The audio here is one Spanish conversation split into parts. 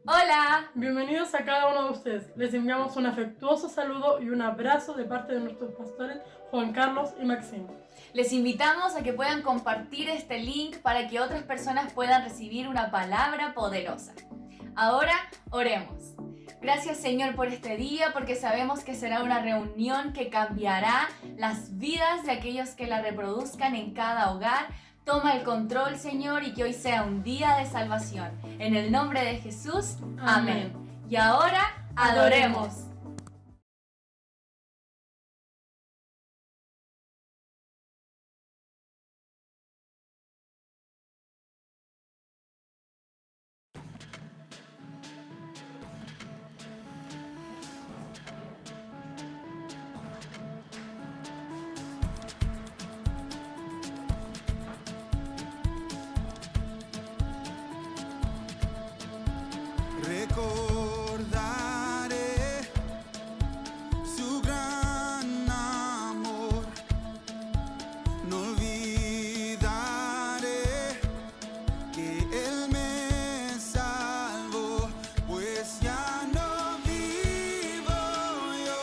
Hola, Bienvenidos a cada uno de ustedes. Les enviamos un afectuoso saludo y un abrazo de parte de nuestros pastores Juan Carlos y Maximo. les invitamos a que puedan compartir este link para que otras personas puedan recibir una palabra poderosa. Ahora oremos. Gracias Señor por este día, porque sabemos que será una reunión que cambiará las vidas de aquellos que la reproduzcan en cada hogar. Toma el control, Señor, y que hoy sea un día de salvación. En el nombre de Jesús, amén. Y ahora, adoremos. Recordaré su gran amor, no olvidaré que Él me salvó, pues ya no vivo yo,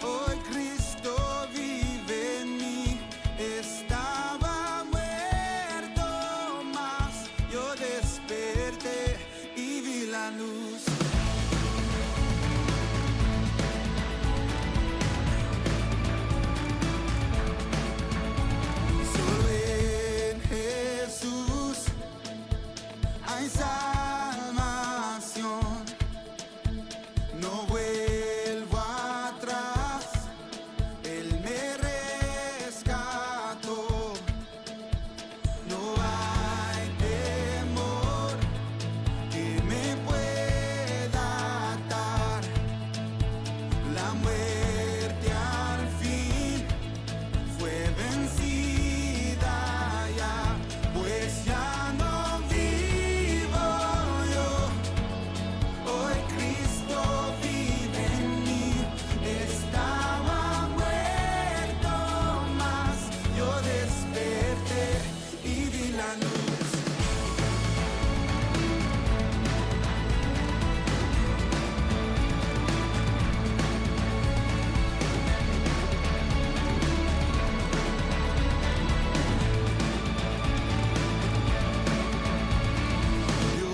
hoy Cristo vive en mí. Estaba muerto, mas yo desperté y vi la luz. Solo en Jesús hay salvación. No vuelvo atrás, Él me rescató. No hay temor que me pueda atar. La muerte al fin fue vencida ya, pues ya no vivo yo, hoy Cristo vive en mí. Estaba muerto, mas yo desperté y vi la luz.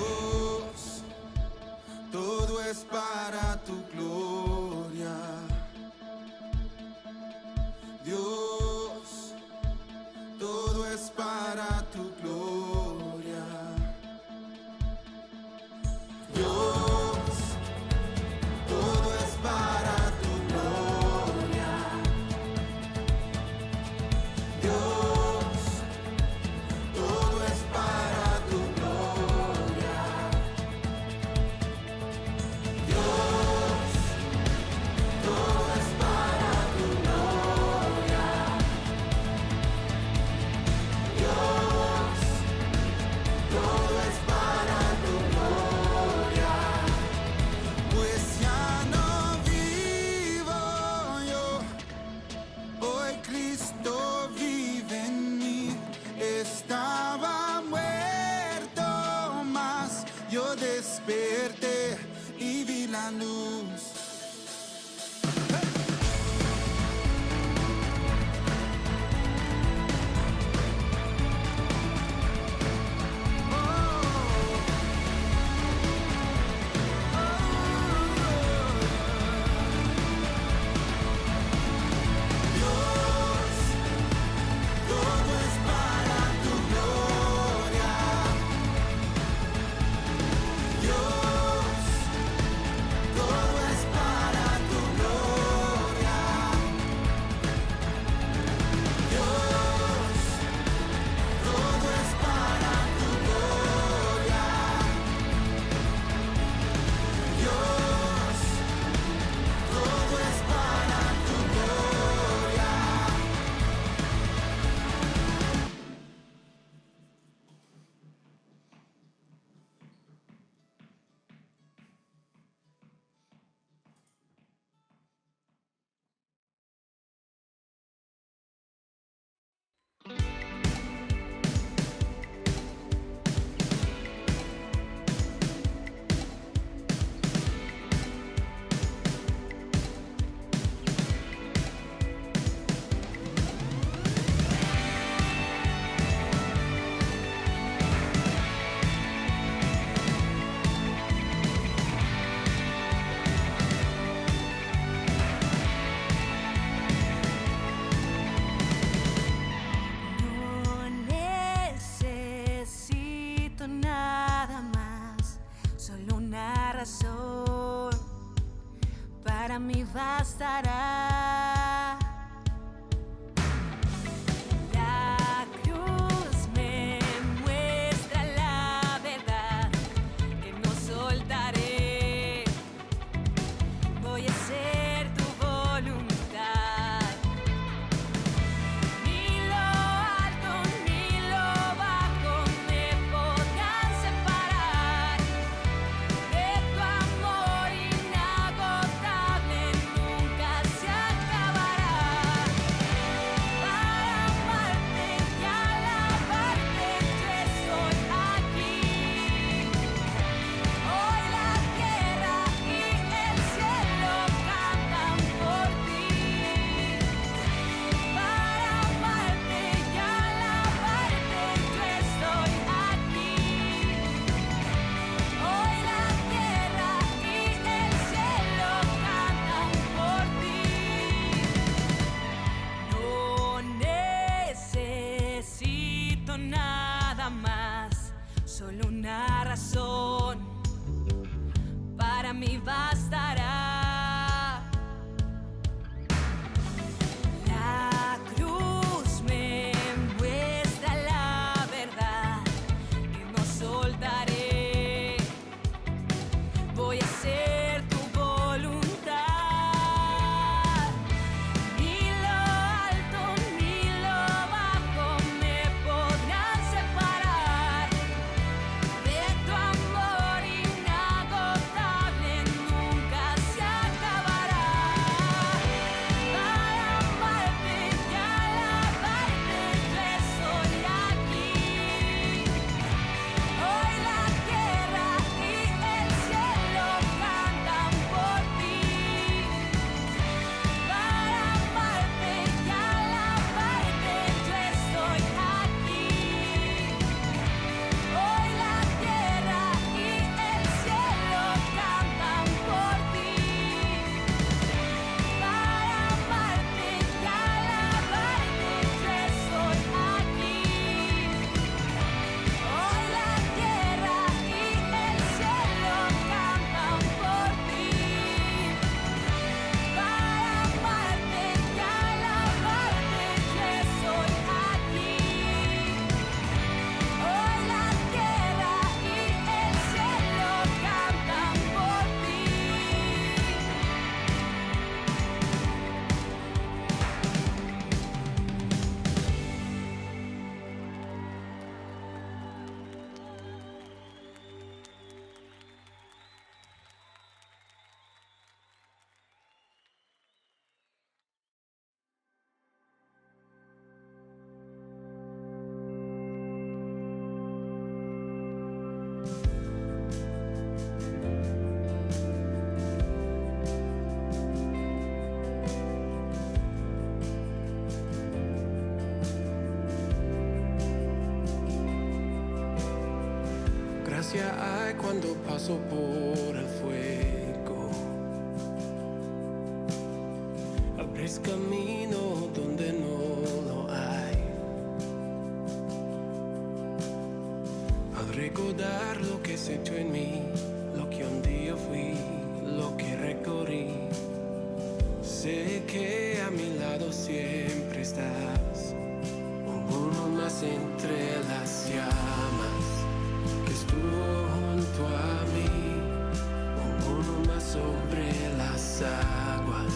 Dios, todo es para tu gloria. Dios, todo es para tu gloria. Dios, todo es para tu gloria. Dios, todo es para tu gloria. Dios, todo es para tu gloria. Dios, todo es para tu gloria. Pues ya no vivo yo, hoy Cristo vive en mí. Estaba muerto, mas yo desperté y vi la luz. Dios, todo es para tu gloria. Dios, todo mí bastará. La cruz me muestra la verdad, que no soltaré. Voy a hacer tu voluntad. Ni lo alto ni lo bajo me podrán separar de tu amor inagotable, nunca se acabará. Para amarte y alabarte yo estoy aquí. Hoy la tierra y el cielo cantan por ti. Para amarte y alabarte yo estoy aquí. Hoy la tierra y el cielo cantan por ti. No necesito nada más, solo una razón para mí bastará. La cruz me muestra la verdad, que no soltaré. Voy a hacer tu voluntad. Ni lo alto ni lo bajo me podrán separar de tu amor inagotable, nunca se acabará. Para amarte y alabarte yo estoy aquí. Hoy la tierra y el cielo cantan por ti. Para amarte y alabarte yo estoy aquí. Hoy la tierra y el cielo cantan por ti. Para amarte y alabarte yo estoy aquí. Hoy la tierra y el cielo cantan por ti. Para amarte y alabarte yo estoy aquí. Hoy la tierra y el cielo cantan por ti. Gracia hay cuando paso por el fuego. Abres camino donde no lo hay. Al recordar lo que has hecho en mí, lo que un día fui, lo que recorrí, sé que a mi lado siempre estás. Uno más entre las llamas que estuvo junto a mí, uno más sobre las aguas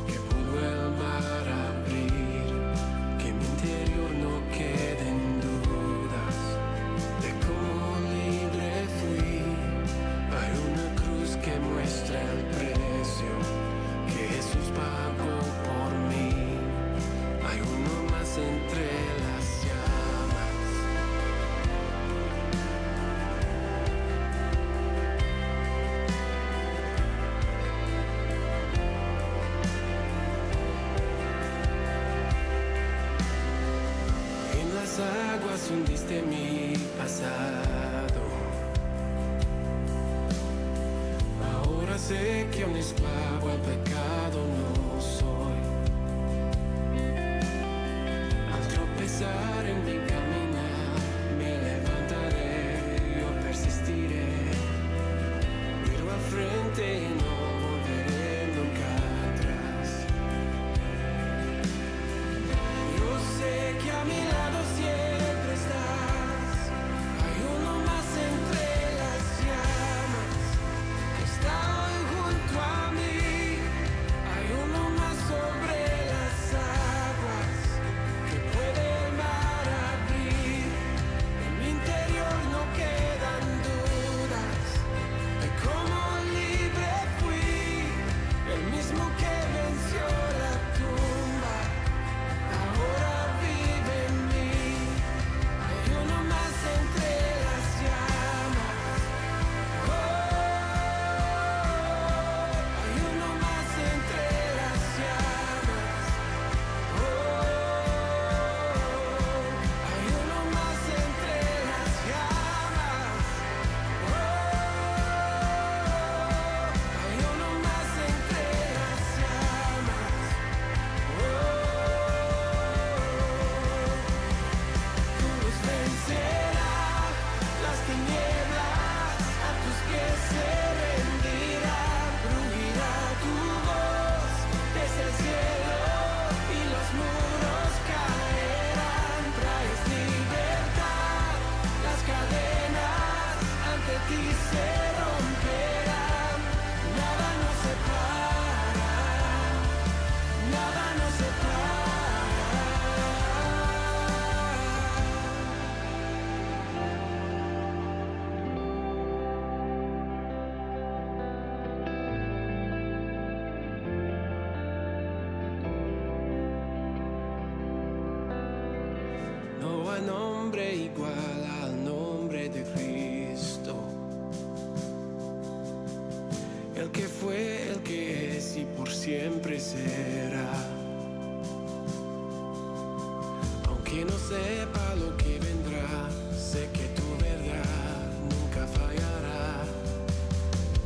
que pudo el mar abrir, que mi interior no queden dudas de cómo libre fui. Hay una cruz que muestra el precio que Jesús pagó por mí. Hay uno más entre las llamas. En las aguas hundiste mi pasado. Ahora sé que un esclavo al pecado no soy. Al tropezar en mi caminar, me levantaré, yo persistiré. Miro al frente y no volveré nunca nombre igual al nombre de Cristo. El que fue, el que es y por siempre será. Aunque no sepa lo que vendrá, sé que tu verdad nunca fallará.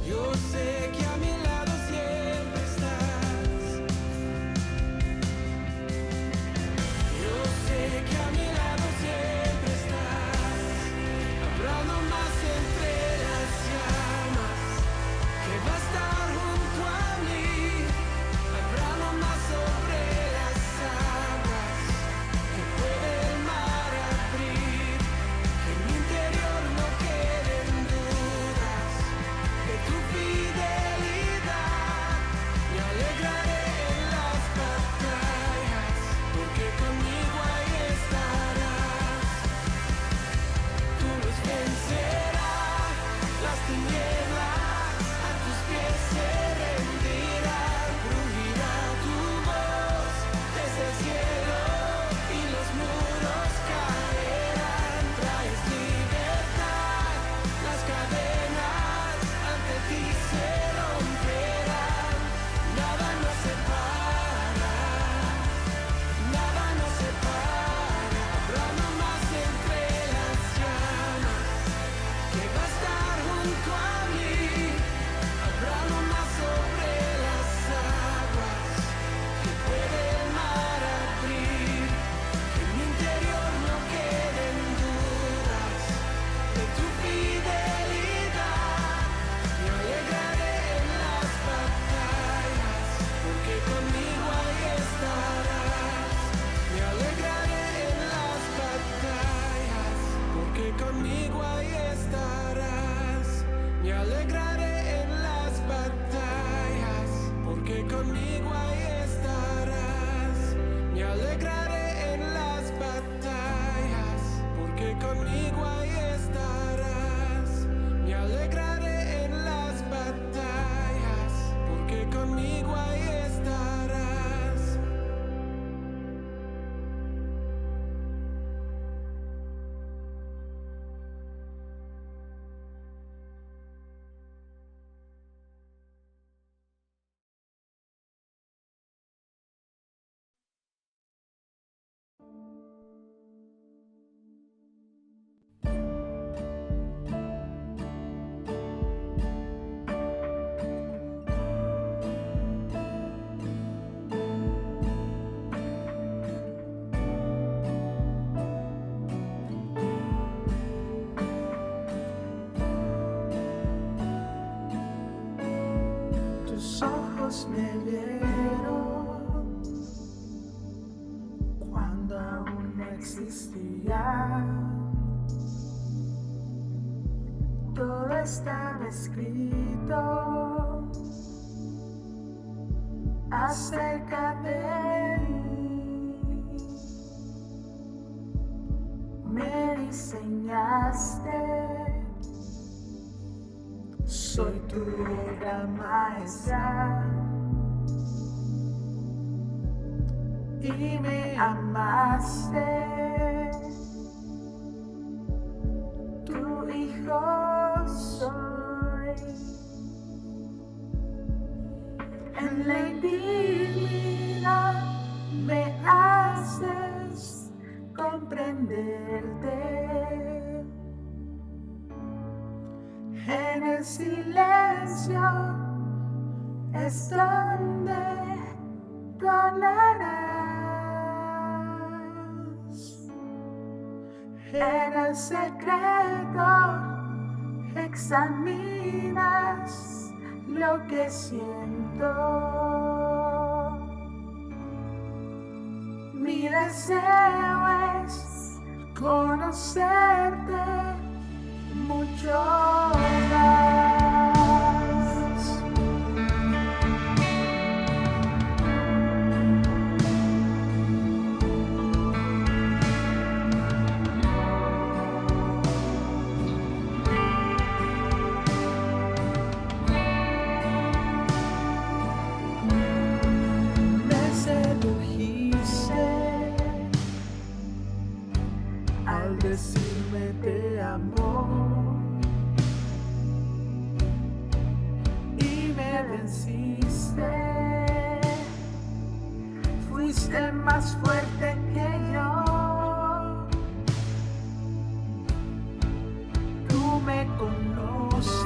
Yo sé que a mi lado siempre estás. Yo sé que a mi lado siempre estás. Habrá no más entre las llamas, que va a estar junto a mí. Habrá no más sobre las aguas, que puede el mar abrir. Que en mi interior no queden dudas de tu fidelidad. Me alegraré en las batallas, porque conmigo ahí estarás. Tú los vencerás, las tinieblas a tus pies se rendirán. Rugirá tu voz desde el cielo y los muros caerán. Traes libertad, las cadenas ante ti se romperán. Nada nos separa, nada nos separa. Habrá no más entre las llamas, que va a estar junto a mí. Habrá no más sobre las aguas, que puede el mar abrir. Que en mi interior no queden dudas de tu fidelidad. Me alegraré en las batallas, porque conmigo ahí estarás. Me alegraré en las batallas, porque conmigo ahí estarás. Me alegraré en las batallas, porque conmigo ahí estarás. Me alegraré en las batallas, porque conmigo ahí estarás. Me alegraré en las batallas, porque conmigo ahí estarás. Tus ojos me vieron cuando aún no existía. Todo estaba escrito acerca de mí. Me diseñaste. Soy tu obra maestra y me amaste. Tu hijo soy. En la intimidad me haces comprenderte. En el silencio es donde tú hablarás. En el secreto examinas lo que siento. Mi deseo es conocerte mucho más. Me sedujiste venciste. Fuiste más fuerte que yo. Tú me conoces.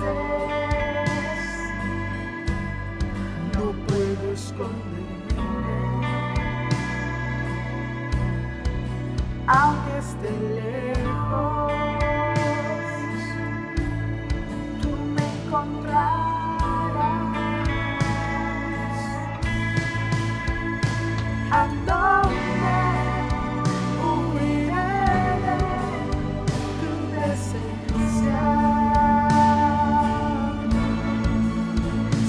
No puedo esconderme. Aunque esté lejos, tú me encontrarás. ¿A dónde huiré de tu presencia?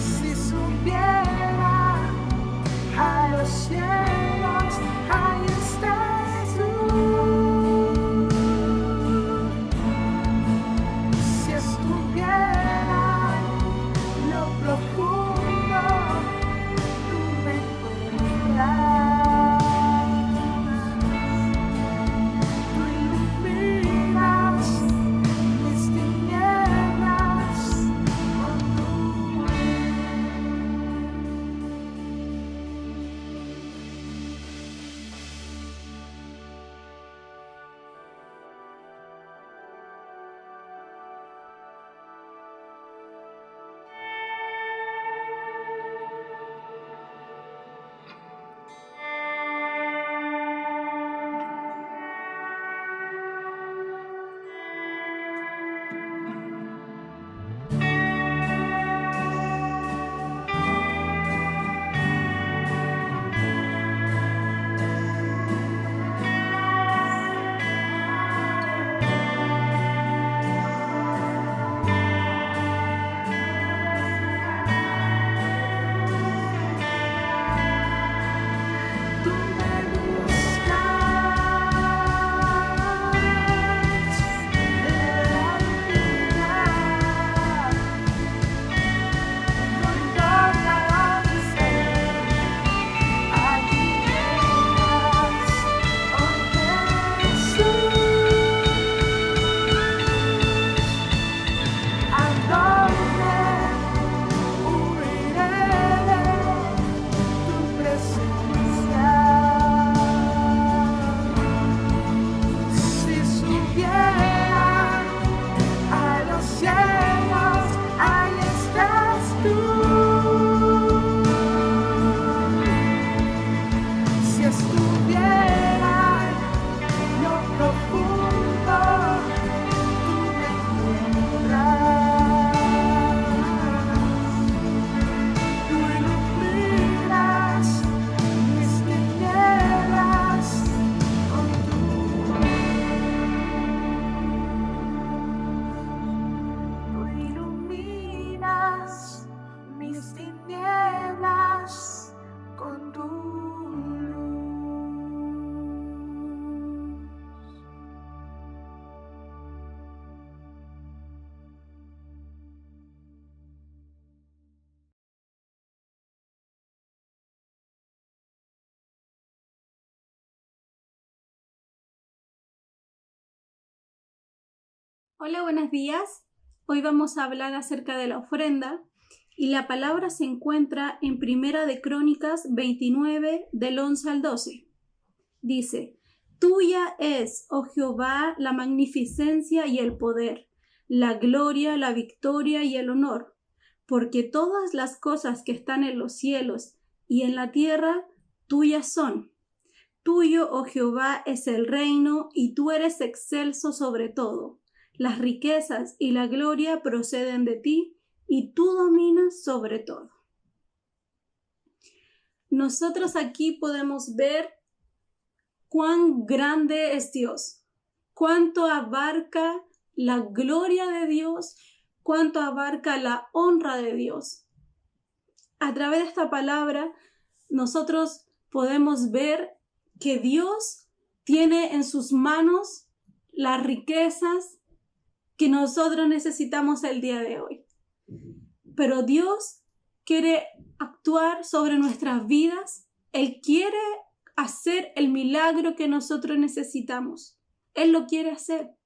Si supiera a los cielos, ahí estás tú. Si estuviera lo profundo, tú me encontrarás. Tú iluminas mis tinieblas con tu luz. Tú me buscas de la vida con toda mi ser. Aquí llegas, oh Jesús. ¿A dónde huiré de tu presencia? Si subiera a los cielos, ahí estás tú. Si estuviera lo profundo, tú me encontrarás. Tú iluminas mis tinieblas con tu luz. Tú iluminas mis tinieblas con tu luz. Hola, buenos días. Hoy vamos a hablar acerca de la ofrenda y la palabra se encuentra en Primera de Crónicas 29 del 11 al 12. Dice: Tuya es, oh Jehová, la magnificencia y el poder, la gloria, la victoria y el honor, porque todas las cosas que están en los cielos y en la tierra tuyas son. Tuyo, oh Jehová, es el reino y tú eres excelso sobre todo. Las riquezas y la gloria proceden de ti y tú dominas sobre todo. Nosotros aquí podemos ver cuán grande es Dios, cuánto abarca la gloria de Dios, cuánto abarca la honra de Dios. A través de esta palabra, nosotros podemos ver que Dios tiene en sus manos las riquezas que nosotros necesitamos el día de hoy. Pero Dios quiere actuar sobre nuestras vidas. Él quiere hacer el milagro que nosotros necesitamos. Él lo quiere hacer.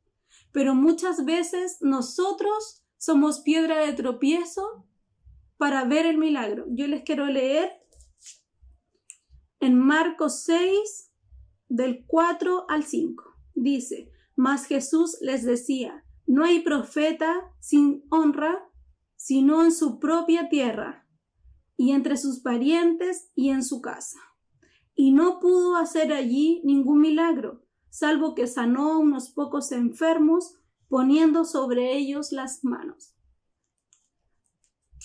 Pero muchas veces nosotros somos piedra de tropiezo para ver el milagro. Yo les quiero leer en Marcos 6, del 4 al 5. Dice, mas Jesús les decía, no hay profeta sin honra, sino en su propia tierra, y entre sus parientes y en su casa. Y no pudo hacer allí ningún milagro, salvo que sanó a unos pocos enfermos, poniendo sobre ellos las manos.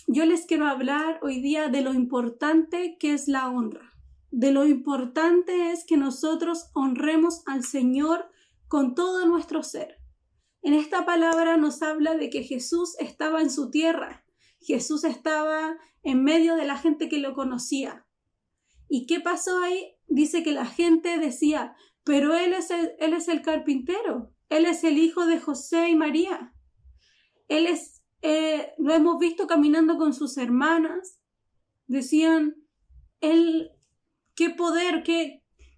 Yo les quiero hablar hoy día de lo importante que es la honra. De lo importante es que nosotros honremos al Señor con todo nuestro ser. En esta palabra nos habla de que Jesús estaba en su tierra. Jesús estaba en medio de la gente que lo conocía. ¿Y qué pasó ahí? Dice que la gente decía, pero él es el carpintero. Él es el hijo de José y María. Lo hemos visto caminando con sus hermanas. Decían, qué poder,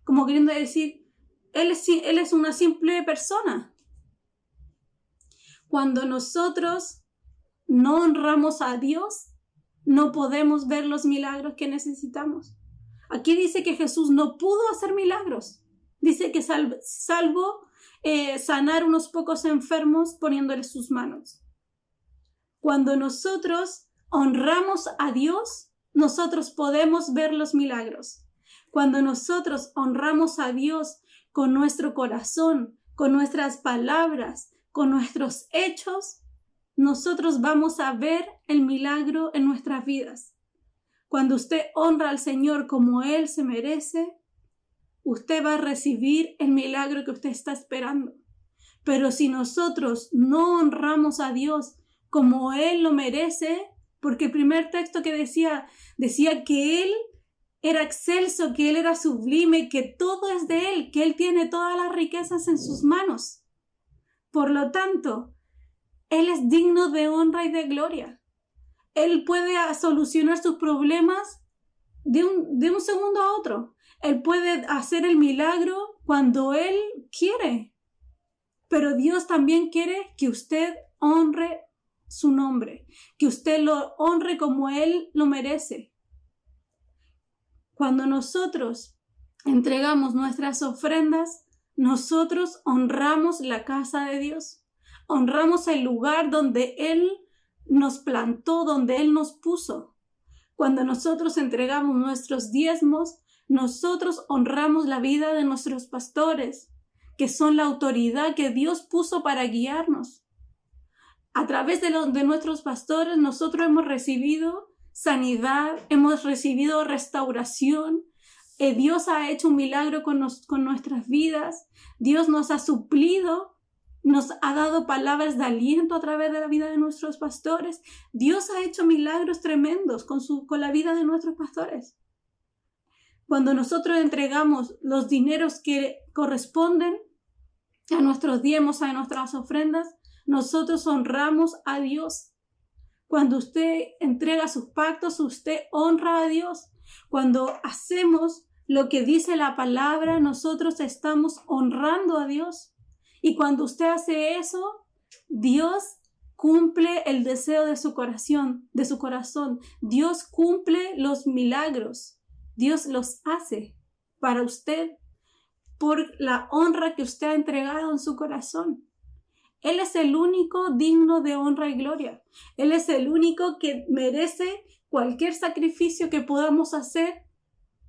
como queriendo decir, él es una simple persona. Cuando nosotros no honramos a Dios, no podemos ver los milagros que necesitamos. Aquí dice que Jesús no pudo hacer milagros. Dice que salvo sanar unos pocos enfermos poniéndoles sus manos. Cuando nosotros honramos a Dios, nosotros podemos ver los milagros. Cuando nosotros honramos a Dios con nuestro corazón, con nuestras palabras, con nuestros hechos, nosotros vamos a ver el milagro en nuestras vidas. Cuando usted honra al Señor como Él se merece, usted va a recibir el milagro que usted está esperando. Pero si nosotros no honramos a Dios como Él lo merece, porque el primer texto que decía que Él era excelso, que Él era sublime, que todo es de Él, que Él tiene todas las riquezas en sus manos. Por lo tanto, Él es digno de honra y de gloria. Él puede solucionar sus problemas de un segundo a otro. Él puede hacer el milagro cuando Él quiere. Pero Dios también quiere que usted honre su nombre, que usted lo honre como Él lo merece. Cuando nosotros entregamos nuestras ofrendas, nosotros honramos la casa de Dios, honramos el lugar donde Él nos plantó, donde Él nos puso. Cuando nosotros entregamos nuestros diezmos, nosotros honramos la vida de nuestros pastores, que son la autoridad que Dios puso para guiarnos. A través de nuestros pastores, nosotros hemos recibido sanidad, hemos recibido restauración. Dios ha hecho un milagro con nuestras vidas. Dios nos ha suplido, nos ha dado palabras de aliento a través de la vida de nuestros pastores. Dios ha hecho milagros tremendos con la vida de nuestros pastores. Cuando nosotros entregamos los dineros que corresponden a nuestros diezmos, a nuestras ofrendas, nosotros honramos a Dios. Cuando usted entrega sus pactos, usted honra a Dios. Cuando hacemos lo que dice la palabra, nosotros estamos honrando a Dios. Y cuando usted hace eso, Dios cumple el deseo de su corazón. Dios cumple los milagros. Dios los hace para usted por la honra que usted ha entregado en su corazón. Él es el único digno de honra y gloria. Él es el único que merece cualquier sacrificio que podamos hacer,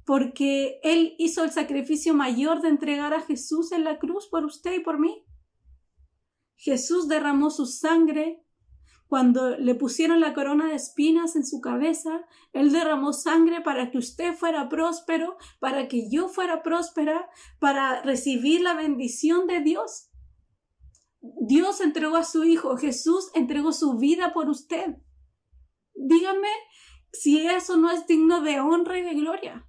porque Él hizo el sacrificio mayor de entregar a Jesús en la cruz por usted y por mí. Jesús derramó su sangre. Cuando le pusieron la corona de espinas en su cabeza, Él derramó sangre para que usted fuera próspero, para que yo fuera próspera, para recibir la bendición de Dios. Dios entregó a su Hijo, Jesús entregó su vida por usted. Dígame si eso no es digno de honra y de gloria.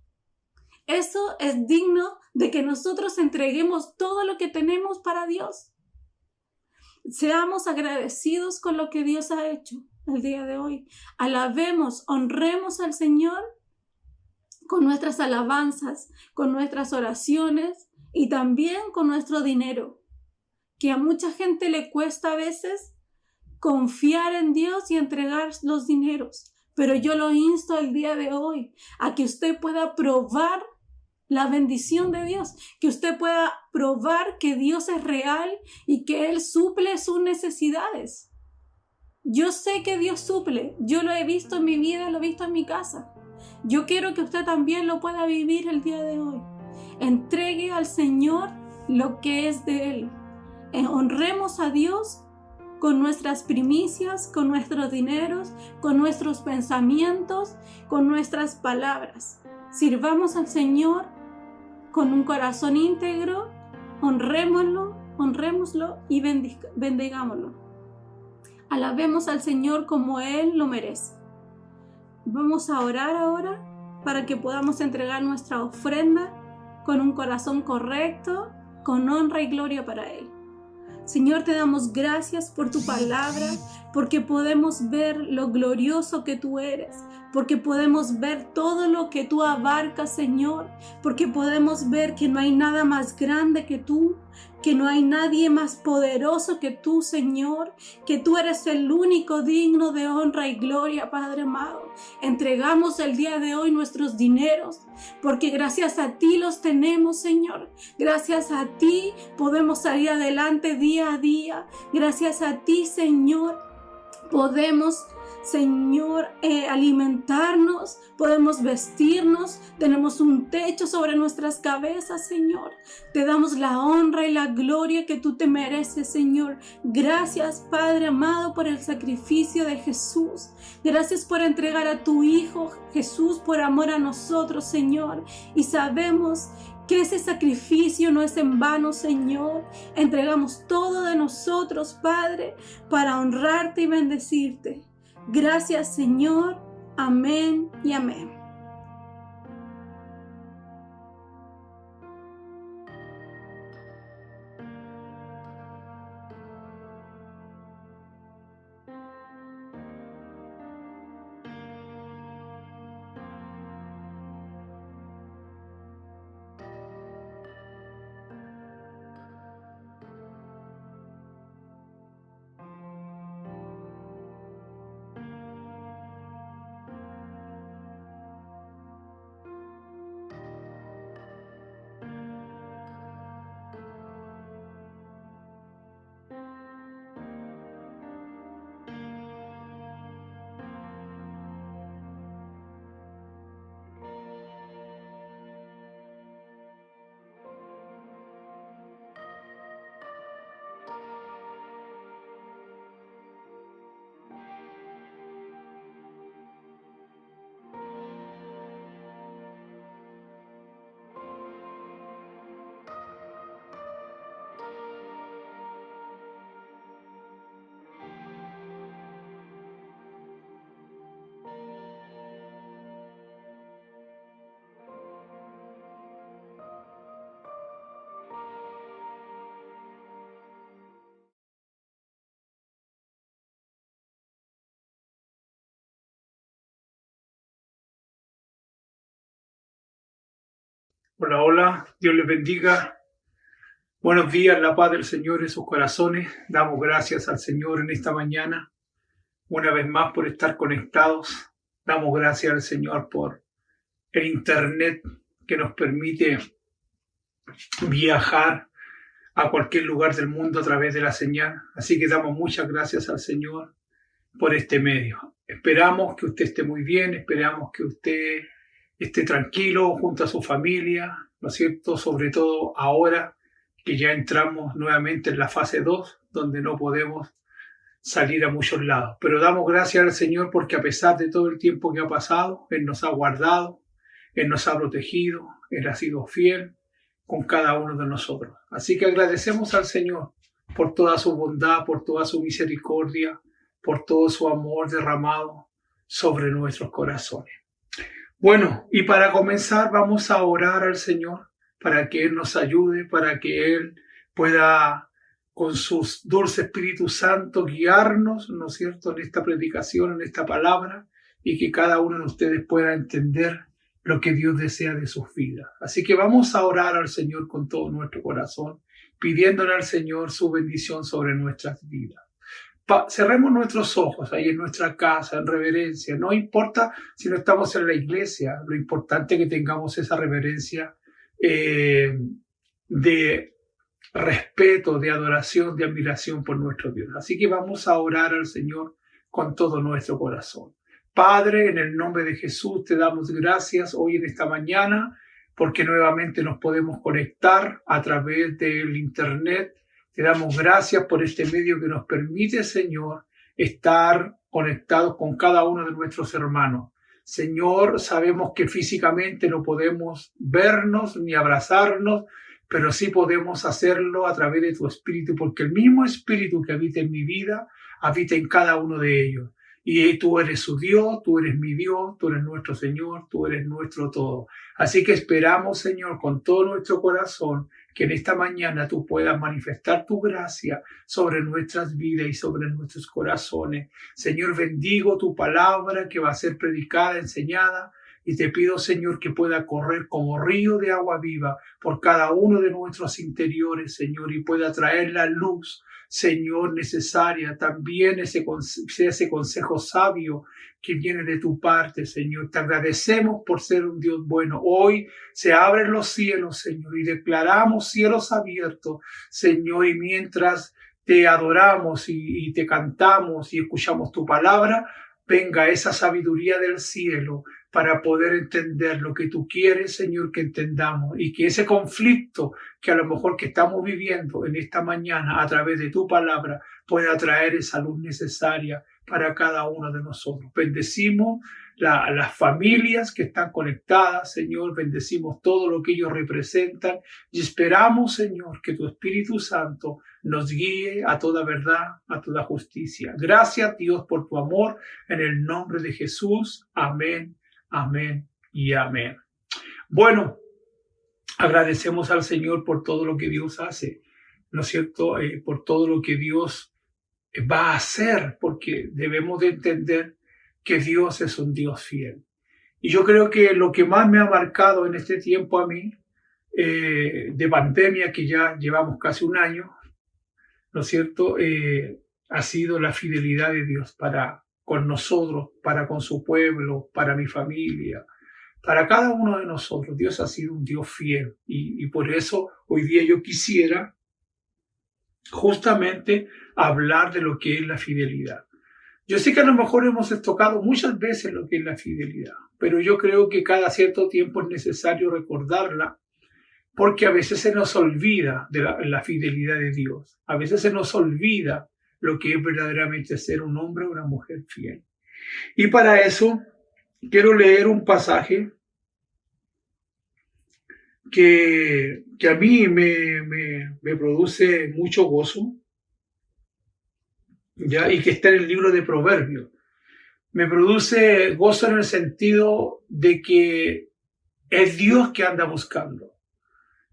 Eso es digno de que nosotros entreguemos todo lo que tenemos para Dios. Seamos agradecidos con lo que Dios ha hecho el día de hoy. Alabemos, honremos al Señor con nuestras alabanzas, con nuestras oraciones y también con nuestro dinero. Que a mucha gente le cuesta a veces confiar en Dios y entregar los dineros. Pero yo lo insto el día de hoy a que usted pueda probar la bendición de Dios, que usted pueda probar que Dios es real y que Él suple sus necesidades. Yo sé que Dios suple, yo lo he visto en mi vida, lo he visto en mi casa. Yo quiero que usted también lo pueda vivir el día de hoy. Entregue al Señor lo que es de Él. Honremos a Dios con nuestras primicias, con nuestros dineros, con nuestros pensamientos, con nuestras palabras. Sirvamos al Señor con un corazón íntegro, honrémoslo y bendigámoslo. Alabemos al Señor como Él lo merece. Vamos a orar ahora para que podamos entregar nuestra ofrenda con un corazón correcto, con honra y gloria para Él. Señor, te damos gracias por tu palabra, porque podemos ver lo glorioso que tú eres, porque podemos ver todo lo que tú abarcas, Señor, porque podemos ver que no hay nada más grande que tú, que no hay nadie más poderoso que tú, Señor, que tú eres el único digno de honra y gloria, Padre amado. Entregamos el día de hoy nuestros dineros, porque gracias a ti los tenemos, Señor. Gracias a ti podemos salir adelante día a día. Gracias a ti, Señor, podemos, Señor, alimentarnos, podemos vestirnos, tenemos un techo sobre nuestras cabezas, Señor. Te damos la honra y la gloria que tú te mereces, Señor. Gracias, Padre amado, por el sacrificio de Jesús. Gracias por entregar a tu Hijo Jesús por amor a nosotros, Señor. Y sabemos que ese sacrificio no es en vano, Señor. Entregamos todo de nosotros, Padre, para honrarte y bendecirte. Gracias, Señor. Amén y amén. Hola, hola, Dios les bendiga. Buenos días, la paz del Señor en sus corazones. Damos gracias al Señor en esta mañana, una vez más por estar conectados. Damos gracias al Señor por el Internet que nos permite viajar a cualquier lugar del mundo a través de la señal. Así que damos muchas gracias al Señor por este medio. Esperamos que usted esté muy bien, esperamos que usted esté tranquilo junto a su familia, ¿no es cierto? Sobre todo ahora que ya entramos nuevamente en la fase 2, donde no podemos salir a muchos lados. Pero damos gracias al Señor porque a pesar de todo el tiempo que ha pasado, Él nos ha guardado, Él nos ha protegido, Él ha sido fiel con cada uno de nosotros. Así que agradecemos al Señor por toda su bondad, por toda su misericordia, por todo su amor derramado sobre nuestros corazones. Bueno, y para comenzar vamos a orar al Señor para que Él nos ayude, para que Él pueda con su dulce Espíritu Santo guiarnos, ¿no es cierto?, en esta predicación, en esta palabra, y que cada uno de ustedes pueda entender lo que Dios desea de sus vidas. Así que vamos a orar al Señor con todo nuestro corazón, pidiéndole al Señor su bendición sobre nuestras vidas. cerremos nuestros ojos ahí en nuestra casa, en reverencia. No importa si no estamos en la iglesia, lo importante es que tengamos esa reverencia de respeto, de adoración, de admiración por nuestro Dios. Así que vamos a orar al Señor con todo nuestro corazón. Padre, en el nombre de Jesús te damos gracias hoy en esta mañana porque nuevamente nos podemos conectar a través del internet. Te damos gracias por este medio que nos permite, Señor, estar conectados con cada uno de nuestros hermanos. Señor, sabemos que físicamente no podemos vernos ni abrazarnos, pero sí podemos hacerlo a través de tu Espíritu, porque el mismo Espíritu que habita en mi vida, habita en cada uno de ellos. Y tú eres su Dios, tú eres mi Dios, tú eres nuestro Señor, tú eres nuestro todo. Así que esperamos, Señor, con todo nuestro corazón, que en esta mañana tú puedas manifestar tu gracia sobre nuestras vidas y sobre nuestros corazones. Señor, bendigo tu palabra que va a ser predicada, enseñada, y te pido, Señor, que pueda correr como río de agua viva por cada uno de nuestros interiores, Señor, y pueda traer la luz, Señor, necesaria. También ese consejo sabio que viene de tu parte, Señor. Te agradecemos por ser un Dios bueno. Hoy se abren los cielos, Señor, y declaramos cielos abiertos, Señor, y mientras te adoramos y te cantamos y escuchamos tu palabra, venga esa sabiduría del cielo para poder entender lo que tú quieres, Señor, que entendamos, y que ese conflicto que a lo mejor que estamos viviendo en esta mañana a través de tu palabra pueda traer esa luz necesaria para cada uno de nosotros. Bendecimos las familias que están conectadas, Señor, bendecimos todo lo que ellos representan y esperamos, Señor, que tu Espíritu Santo nos guíe a toda verdad, a toda justicia. Gracias, Dios, por tu amor, en el nombre de Jesús. Amén, amén y amén. Bueno, agradecemos al Señor por todo lo que Dios hace, ¿no es cierto? Por todo lo que Dios va a hacer, porque debemos de entender que Dios es un Dios fiel. Y yo creo que lo que más me ha marcado en este tiempo a mí, de pandemia, que ya llevamos casi un año, ¿no es cierto? Ha sido la fidelidad de Dios para con nosotros, para con su pueblo, para mi familia, para cada uno de nosotros. Dios ha sido un Dios fiel y por eso hoy día yo quisiera justamente hablar de lo que es la fidelidad. Yo sé que a lo mejor hemos tocado muchas veces lo que es la fidelidad, pero yo creo que cada cierto tiempo es necesario recordarla, porque a veces se nos olvida de la fidelidad de Dios. A veces se nos olvida lo que es verdaderamente ser un hombre o una mujer fiel. Y para eso quiero leer un pasaje que a mí me produce mucho gozo, ¿ya? Y que está en el libro de Proverbios. Me produce gozo en el sentido de que es Dios que anda buscando.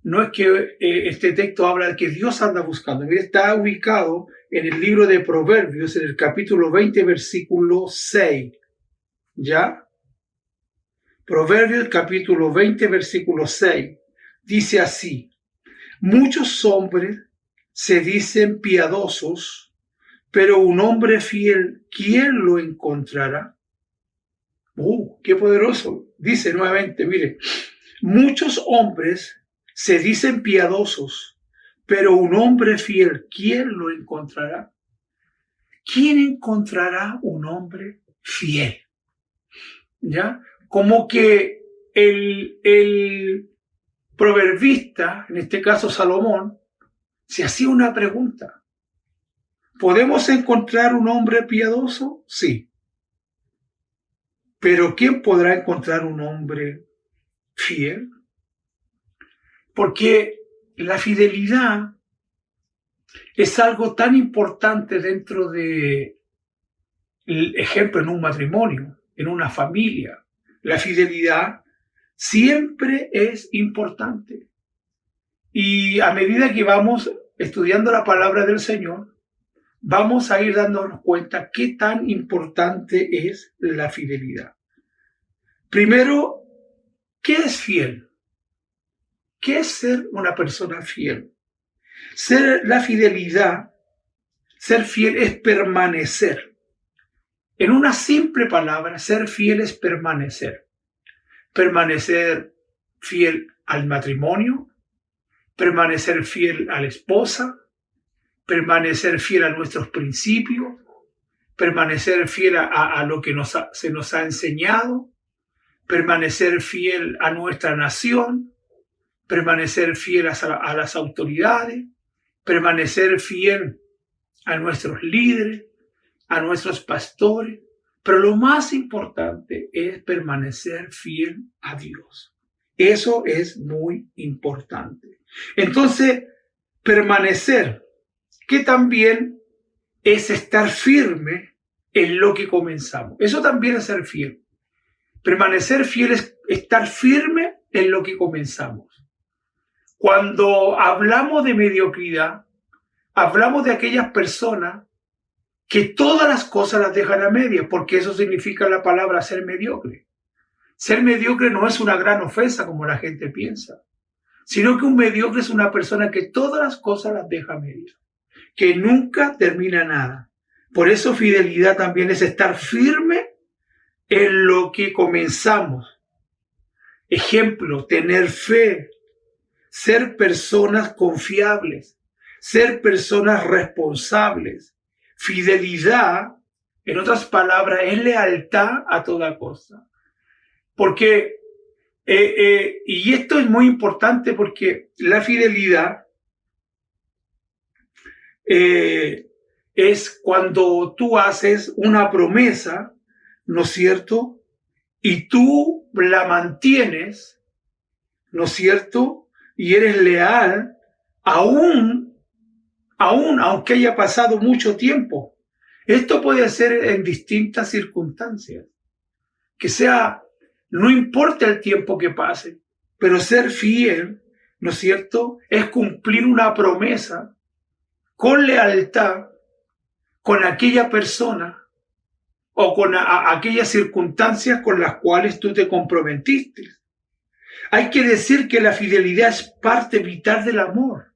No es que este texto habla de que Dios anda buscando. Mira, está ubicado en el libro de Proverbios, en el capítulo 20, versículo 6. ¿Ya? Proverbios, capítulo 20, versículo 6. Dice así: muchos hombres se dicen piadosos, pero un hombre fiel, ¿quién lo encontrará? ¡Qué poderoso! Dice nuevamente, mire, muchos hombres se dicen piadosos, pero un hombre fiel, ¿quién lo encontrará? ¿Quién encontrará un hombre fiel? ¿Ya? Como que el proverbista, en este caso Salomón, se hacía una pregunta. ¿Podemos encontrar un hombre piadoso? Sí. Pero ¿quién podrá encontrar un hombre fiel? Porque la fidelidad es algo tan importante dentro de, el ejemplo, en un matrimonio, en una familia. La fidelidad siempre es importante. Y a medida que vamos estudiando la palabra del Señor, vamos a ir dándonos cuenta qué tan importante es la fidelidad. Primero, ¿qué es fiel? ¿Qué es ser una persona fiel? La fidelidad Ser fiel es permanecer. En una simple palabra, ser fiel es permanecer. Permanecer fiel al matrimonio, permanecer fiel a la esposa, permanecer fiel a nuestros principios, permanecer fiel a lo que se nos ha enseñado, permanecer fiel a nuestra nación, permanecer fiel a las autoridades, permanecer fiel a nuestros líderes, a nuestros pastores, pero lo más importante es permanecer fiel a Dios. Eso es muy importante. Entonces, permanecer, que también es estar firme en lo que comenzamos. Eso también es ser fiel. Permanecer fiel es estar firme en lo que comenzamos. Cuando hablamos de mediocridad, hablamos de aquellas personas que todas las cosas las dejan a media, porque eso significa la palabra ser mediocre. Ser mediocre no es una gran ofensa como la gente piensa, sino que un mediocre es una persona que todas las cosas las deja a media, que nunca termina nada. Por eso fidelidad también es estar firme en lo que comenzamos. Ejemplo, tener fe, ser personas confiables, ser personas responsables. Fidelidad, en otras palabras, es lealtad a toda costa. Porque, y esto es muy importante porque la fidelidad es cuando tú haces una promesa, ¿no es cierto? Y tú la mantienes, ¿no es cierto? Y eres leal, aún aunque haya pasado mucho tiempo. Esto puede ser en distintas circunstancias. Que sea, no importa el tiempo que pase, pero ser fiel, ¿no es cierto?, es cumplir una promesa con lealtad con aquella persona o con aquellas circunstancias con las cuales tú te comprometiste. Hay que decir que la fidelidad es parte vital del amor.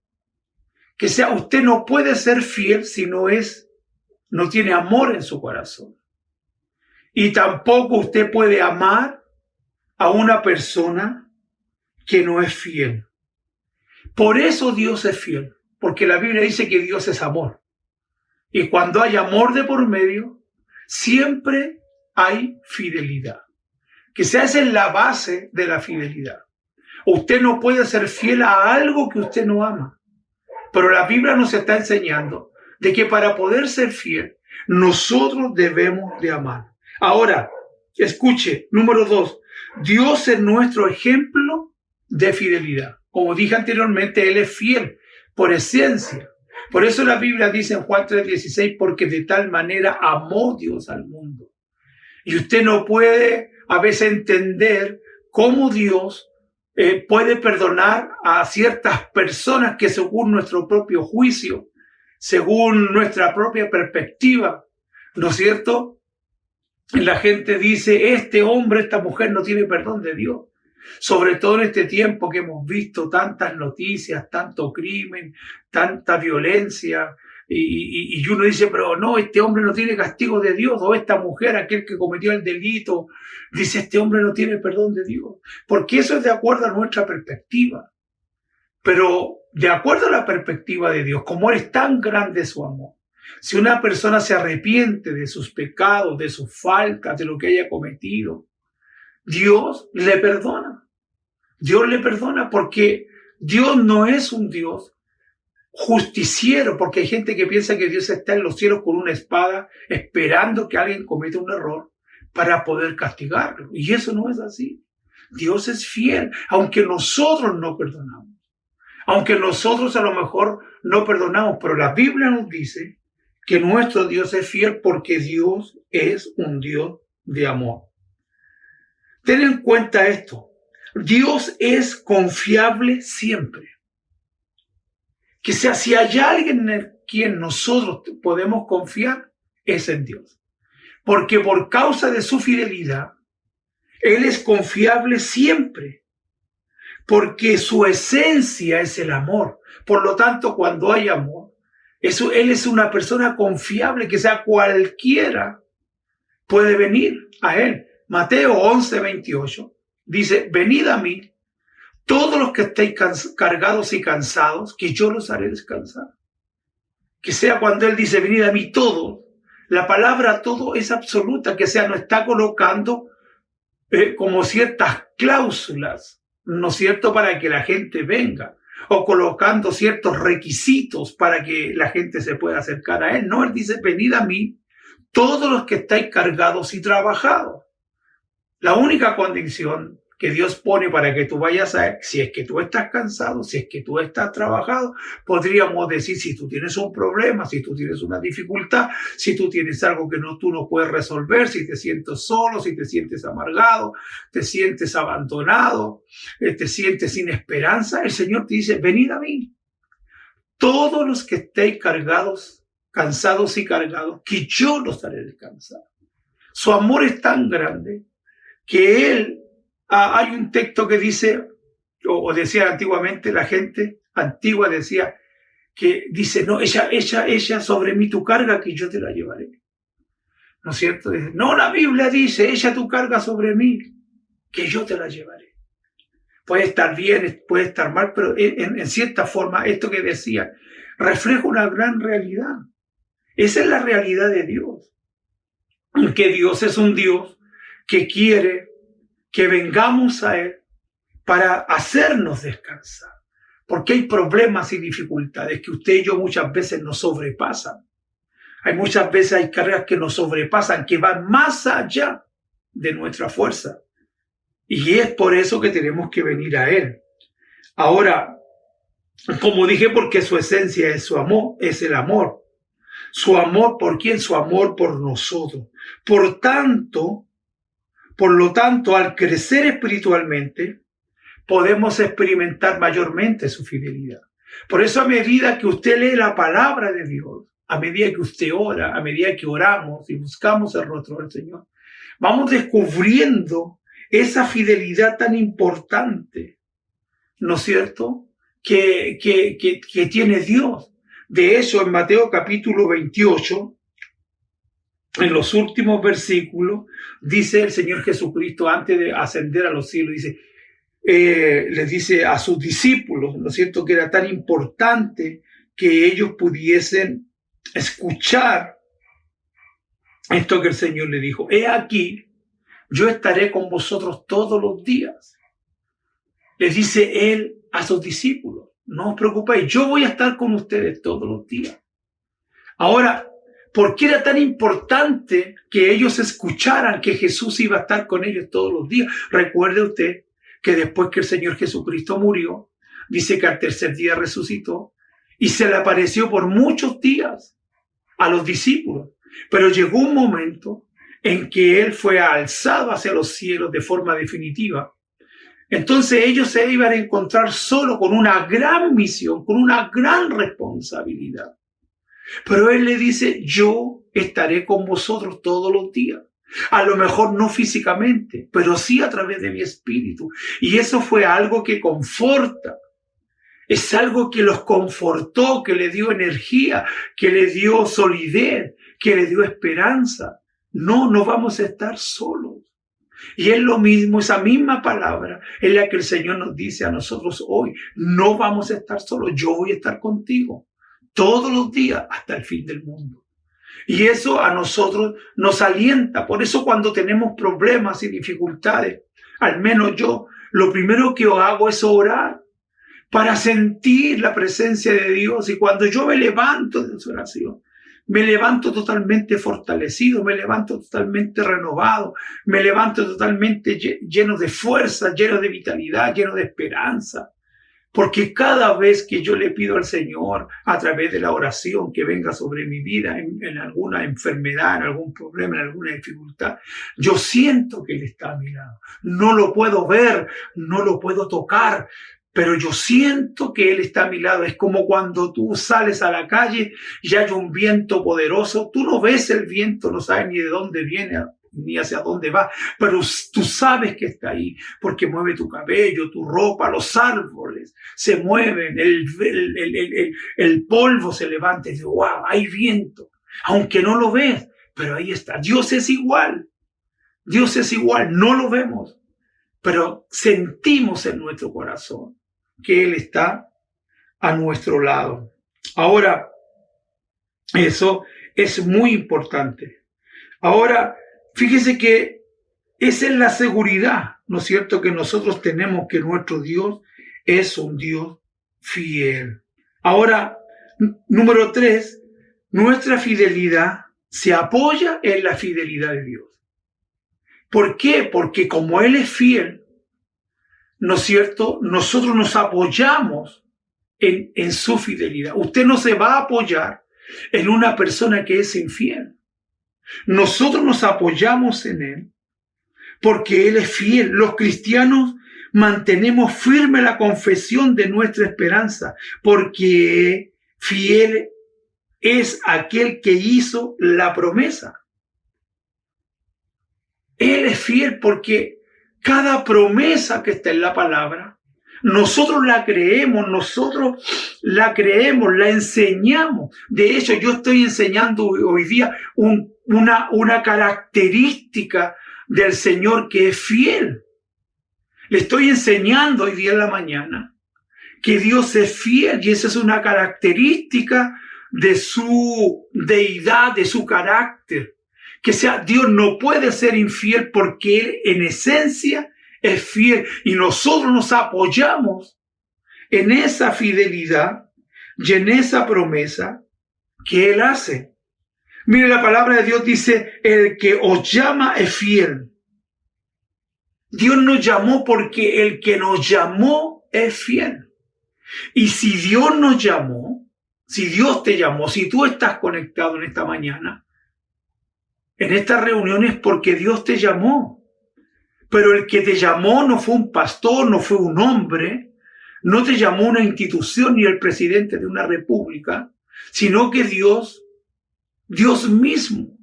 Que sea, usted no puede ser fiel si no tiene amor en su corazón. Y tampoco usted puede amar a una persona que no es fiel. Por eso Dios es fiel, porque la Biblia dice que Dios es amor. Y cuando hay amor de por medio, siempre hay fidelidad. Que sea esa es la base de la fidelidad. Usted no puede ser fiel a algo que usted no ama. Pero la Biblia nos está enseñando de que para poder ser fiel, nosotros debemos de amar. Ahora, escuche, número 2, Dios es nuestro ejemplo de fidelidad. Como dije anteriormente, Él es fiel por esencia. Por eso la Biblia dice en Juan 3:16, porque de tal manera amó Dios al mundo. Y usted no puede a veces entender cómo Dios puede perdonar a ciertas personas que según nuestro propio juicio, según nuestra propia perspectiva, ¿no es cierto?, la gente dice, este hombre, esta mujer no tiene perdón de Dios. Sobre todo en este tiempo que hemos visto tantas noticias, tanto crimen, tanta violencia, y uno dice, pero no, este hombre no tiene castigo de Dios, o esta mujer, aquel que cometió el delito, dice, este hombre no tiene perdón de Dios, porque eso es de acuerdo a nuestra perspectiva. Pero de acuerdo a la perspectiva de Dios, como es tan grande su amor, si una persona se arrepiente de sus pecados, de sus faltas, de lo que haya cometido, Dios le perdona. Dios le perdona porque Dios no es un Dios justiciero, porque hay gente que piensa que Dios está en los cielos con una espada esperando que alguien cometa un error para poder castigarlo. Y eso no es así. Dios es fiel, aunque nosotros no perdonamos. Aunque nosotros a lo mejor no perdonamos, pero la Biblia nos dice que nuestro Dios es fiel porque Dios es un Dios de amor. Ten en cuenta esto. Dios es confiable siempre. Que sea, si hay alguien en quien nosotros podemos confiar, es en Dios. Porque por causa de su fidelidad, Él es confiable siempre. Porque su esencia es el amor. Por lo tanto, cuando hay amor, Él es una persona confiable, que sea cualquiera puede venir a Él. Mateo 11:28 dice, venid a mí, todos los que estéis cargados y cansados, que yo los haré descansar. Que sea cuando Él dice, venid a mí todos, la palabra todo es absoluta, que sea, no está colocando como ciertas cláusulas, ¿no es cierto?, para que la gente venga, o colocando ciertos requisitos para que la gente se pueda acercar a Él. No, Él dice, venid a mí, todos los que estáis cargados y trabajados. La única condición que Dios pone para que tú vayas a Él, si es que tú estás cansado, si es que tú estás trabajado, podríamos decir, si tú tienes un problema, si tú tienes una dificultad, si tú tienes algo que tú no puedes resolver, si te sientes solo, si te sientes amargado, te sientes abandonado, te sientes sin esperanza, el Señor te dice, venid a mí, todos los que estéis cargados, cansados y cargados, que yo los haré descansar. Su amor es tan grande que Él, hay un texto que dice, o decía antiguamente, la gente antigua decía, que dice, no, ella sobre mí tu carga, que yo te la llevaré. ¿No es cierto? Dice, no, la Biblia dice, ella tu carga sobre mí, que yo te la llevaré. Puede estar bien, puede estar mal, pero en cierta forma, esto que decía, refleja una gran realidad. Esa es la realidad de Dios. Que Dios es un Dios que quiere que vengamos a Él para hacernos descansar. Porque hay problemas y dificultades que usted y yo muchas veces nos sobrepasan. Muchas veces hay cargas que nos sobrepasan, que van más allá de nuestra fuerza. Y es por eso que tenemos que venir a Él. Ahora, como dije, porque su esencia es su amor, es el amor. Su amor, ¿por quién? Su amor por nosotros. Por lo tanto, al crecer espiritualmente, podemos experimentar mayormente su fidelidad. Por eso, a medida que usted lee la palabra de Dios, a medida que usted ora, a medida que oramos y buscamos el rostro del Señor, vamos descubriendo esa fidelidad tan importante, ¿no es cierto?, que tiene Dios. De hecho, en Mateo capítulo 28, en los últimos versículos, dice el Señor Jesucristo, antes de ascender a los cielos, les dice a sus discípulos, ¿no es cierto?, que era tan importante que ellos pudiesen escuchar esto que el Señor le dijo. He aquí, yo estaré con vosotros todos los días. Les dice Él a sus discípulos, no os preocupéis, yo voy a estar con ustedes todos los días. Ahora, ¿por qué era tan importante que ellos escucharan que Jesús iba a estar con ellos todos los días? Recuerde usted que después que el Señor Jesucristo murió, dice que al tercer día resucitó y se le apareció por muchos días a los discípulos. Pero llegó un momento en que Él fue alzado hacia los cielos de forma definitiva. Entonces ellos se iban a encontrar solo con una gran misión, con una gran responsabilidad. Pero Él le dice, yo estaré con vosotros todos los días. A lo mejor no físicamente, pero sí a través de mi espíritu. Y eso fue algo que conforta. Es algo que los confortó, que le dio energía, que le dio solidez, que le dio esperanza. No vamos a estar solos. Y es lo mismo, esa misma palabra es la que el Señor nos dice a nosotros hoy. No vamos a estar solos, yo voy a estar contigo todos los días hasta el fin del mundo. Y eso a nosotros nos alienta. Por eso cuando tenemos problemas y dificultades, al menos yo, lo primero que hago es orar para sentir la presencia de Dios. Y cuando yo me levanto de su oración, me levanto totalmente fortalecido, me levanto totalmente renovado, me levanto totalmente lleno de fuerza, lleno de vitalidad, lleno de esperanza. Porque cada vez que yo le pido al Señor a través de la oración que venga sobre mi vida en alguna enfermedad, en algún problema, en alguna dificultad, yo siento que Él está a mi lado. No lo puedo ver, no lo puedo tocar, pero yo siento que Él está a mi lado. Es como cuando tú sales a la calle y hay un viento poderoso. Tú no ves el viento, no sabes ni de dónde viene, ni hacia dónde va, pero tú sabes que está ahí, porque mueve tu cabello, tu ropa, los árboles se mueven, el polvo se levanta y dices, wow, hay viento, aunque no lo ves, pero ahí está. Dios es igual, no lo vemos, pero sentimos en nuestro corazón que Él está a nuestro lado. Ahora, eso es muy importante. Ahora, fíjese que esa es la seguridad, ¿no es cierto?, que nosotros tenemos, que nuestro Dios es un Dios fiel. Ahora, número 3, nuestra fidelidad se apoya en la fidelidad de Dios. ¿Por qué? Porque como Él es fiel, ¿no es cierto?, nosotros nos apoyamos en su fidelidad. Usted no se va a apoyar en una persona que es infiel. Nosotros nos apoyamos en Él porque Él es fiel. Los cristianos mantenemos firme la confesión de nuestra esperanza, porque fiel es aquel que hizo la promesa. Él es fiel porque cada promesa que está en la palabra, nosotros la creemos, la enseñamos. De hecho, yo estoy enseñando hoy día una característica del Señor que es fiel. Le estoy enseñando hoy día en la mañana que Dios es fiel, y esa es una característica de su deidad, de su carácter. Que sea, Dios no puede ser infiel porque Él en esencia es fiel, y nosotros nos apoyamos en esa fidelidad y en esa promesa que Él hace. Mire, la palabra de Dios dice, el que os llama es fiel. Dios nos llamó porque el que nos llamó es fiel. Y si Dios nos llamó, si Dios te llamó, si tú estás conectado en esta mañana, en esta reunión, es porque Dios te llamó. Pero el que te llamó no fue un pastor, no fue un hombre, no te llamó una institución ni el presidente de una república, sino que Dios mismo.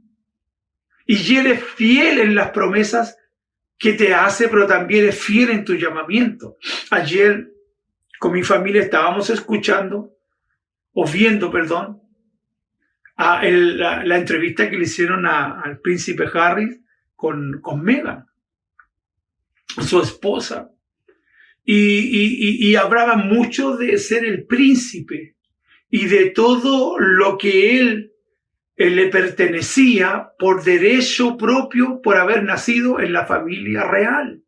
Y Él es fiel en las promesas que te hace, pero también es fiel en tu llamamiento. Ayer con mi familia estábamos viendo, la entrevista que le hicieron al príncipe Harry con Meghan, su esposa, y hablaba mucho de ser el príncipe y de todo lo que él le pertenecía por derecho propio, por haber nacido en la familia real.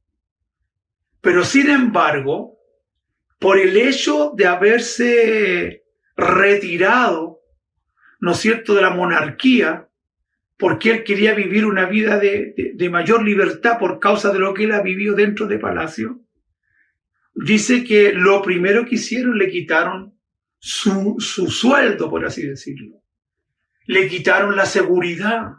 Pero sin embargo, por el hecho de haberse retirado, ¿no es cierto?, de la monarquía, porque él quería vivir una vida de mayor libertad por causa de lo que él ha vivido dentro de palacio, dice que lo primero que hicieron, le quitaron su sueldo, por así decirlo. Le quitaron la seguridad.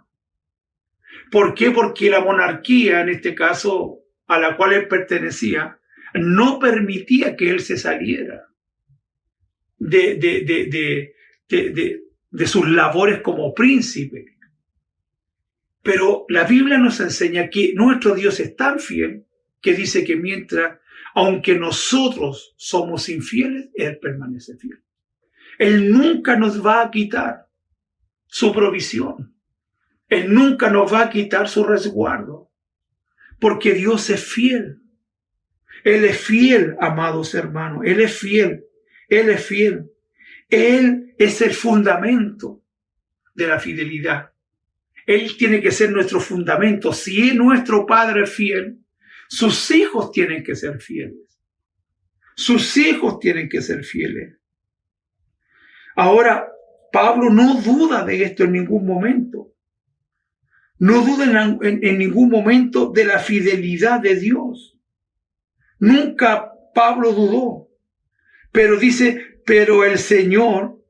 ¿Por qué? Porque la monarquía, en este caso, a la cual él pertenecía, no permitía que él se saliera de sus labores como príncipe. Pero la Biblia nos enseña que nuestro Dios es tan fiel que dice que aunque nosotros somos infieles, Él permanece fiel. Él nunca nos va a quitar su provisión. Él nunca nos va a quitar su resguardo, porque Dios es fiel. Él es fiel, amados hermanos. Él es fiel. Él es fiel. Él es el fundamento de la fidelidad. Él tiene que ser nuestro fundamento. Si nuestro Padre es fiel, sus hijos tienen que ser fieles. Sus hijos tienen que ser fieles. Ahora, Pablo no duda de esto en ningún momento. No duda en ningún momento de la fidelidad de Dios. Nunca Pablo dudó. Pero dice, pero el Señor,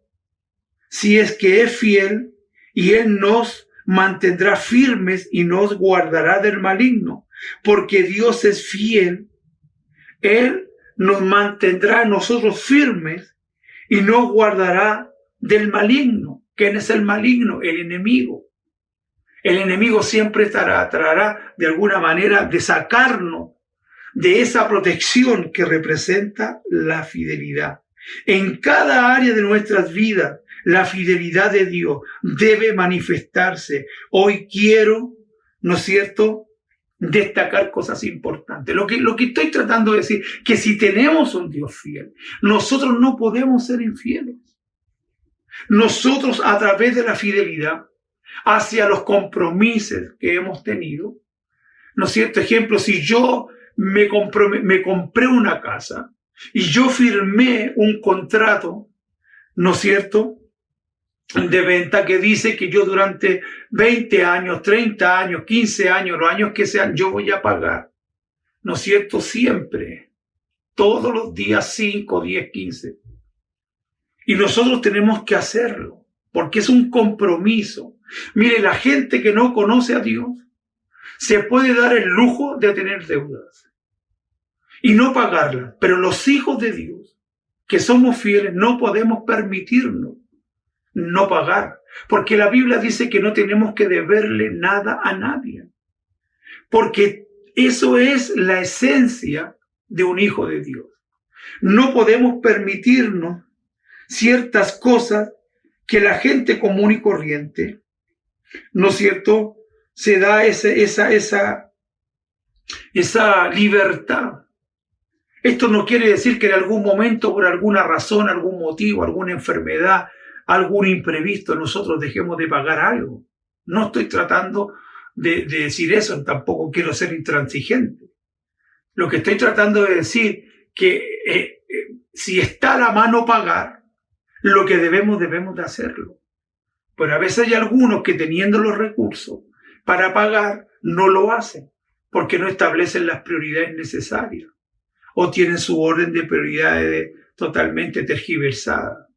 si es que es fiel, y Él nos mantendrá firmes y nos guardará del maligno, porque Dios es fiel. Él nos mantendrá a nosotros firmes y nos guardará del maligno. ¿Quién es el maligno? El enemigo. El enemigo siempre tratará de alguna manera de sacarnos de esa protección que representa la fidelidad. En cada área de nuestras vidas, la fidelidad de Dios debe manifestarse. Hoy quiero, ¿no es cierto?, destacar cosas importantes. Lo que estoy tratando de decir, que si tenemos un Dios fiel, nosotros no podemos ser infieles. Nosotros, a través de la fidelidad hacia los compromisos que hemos tenido, ¿no es cierto? Ejemplo, si yo me compré una casa y yo firmé un contrato, ¿no es cierto?, de venta que dice que yo durante 20 años, 30 años, 15 años, los años que sean, yo voy a pagar, ¿no es cierto?, siempre, todos los días 5, 10, 15. Y nosotros tenemos que hacerlo, porque es un compromiso. Mire, la gente que no conoce a Dios se puede dar el lujo de tener deudas y no pagarlas, pero los hijos de Dios, que somos fieles, no podemos permitirnos no pagar, porque la Biblia dice que no tenemos que deberle nada a nadie, porque eso es la esencia de un hijo de Dios. No podemos permitirnos ciertas cosas que la gente común y corriente, ¿no es cierto?, se da esa libertad. Esto no quiere decir que en algún momento, por alguna razón, algún motivo, alguna enfermedad, algún imprevisto, nosotros dejemos de pagar algo. No estoy tratando de decir eso, tampoco quiero ser intransigente. Lo que estoy tratando de decir que si está a la mano pagar, lo que debemos de hacerlo. Pero a veces hay algunos que teniendo los recursos para pagar, no lo hacen, porque no establecen las prioridades necesarias o tienen su orden de prioridades totalmente tergiversada.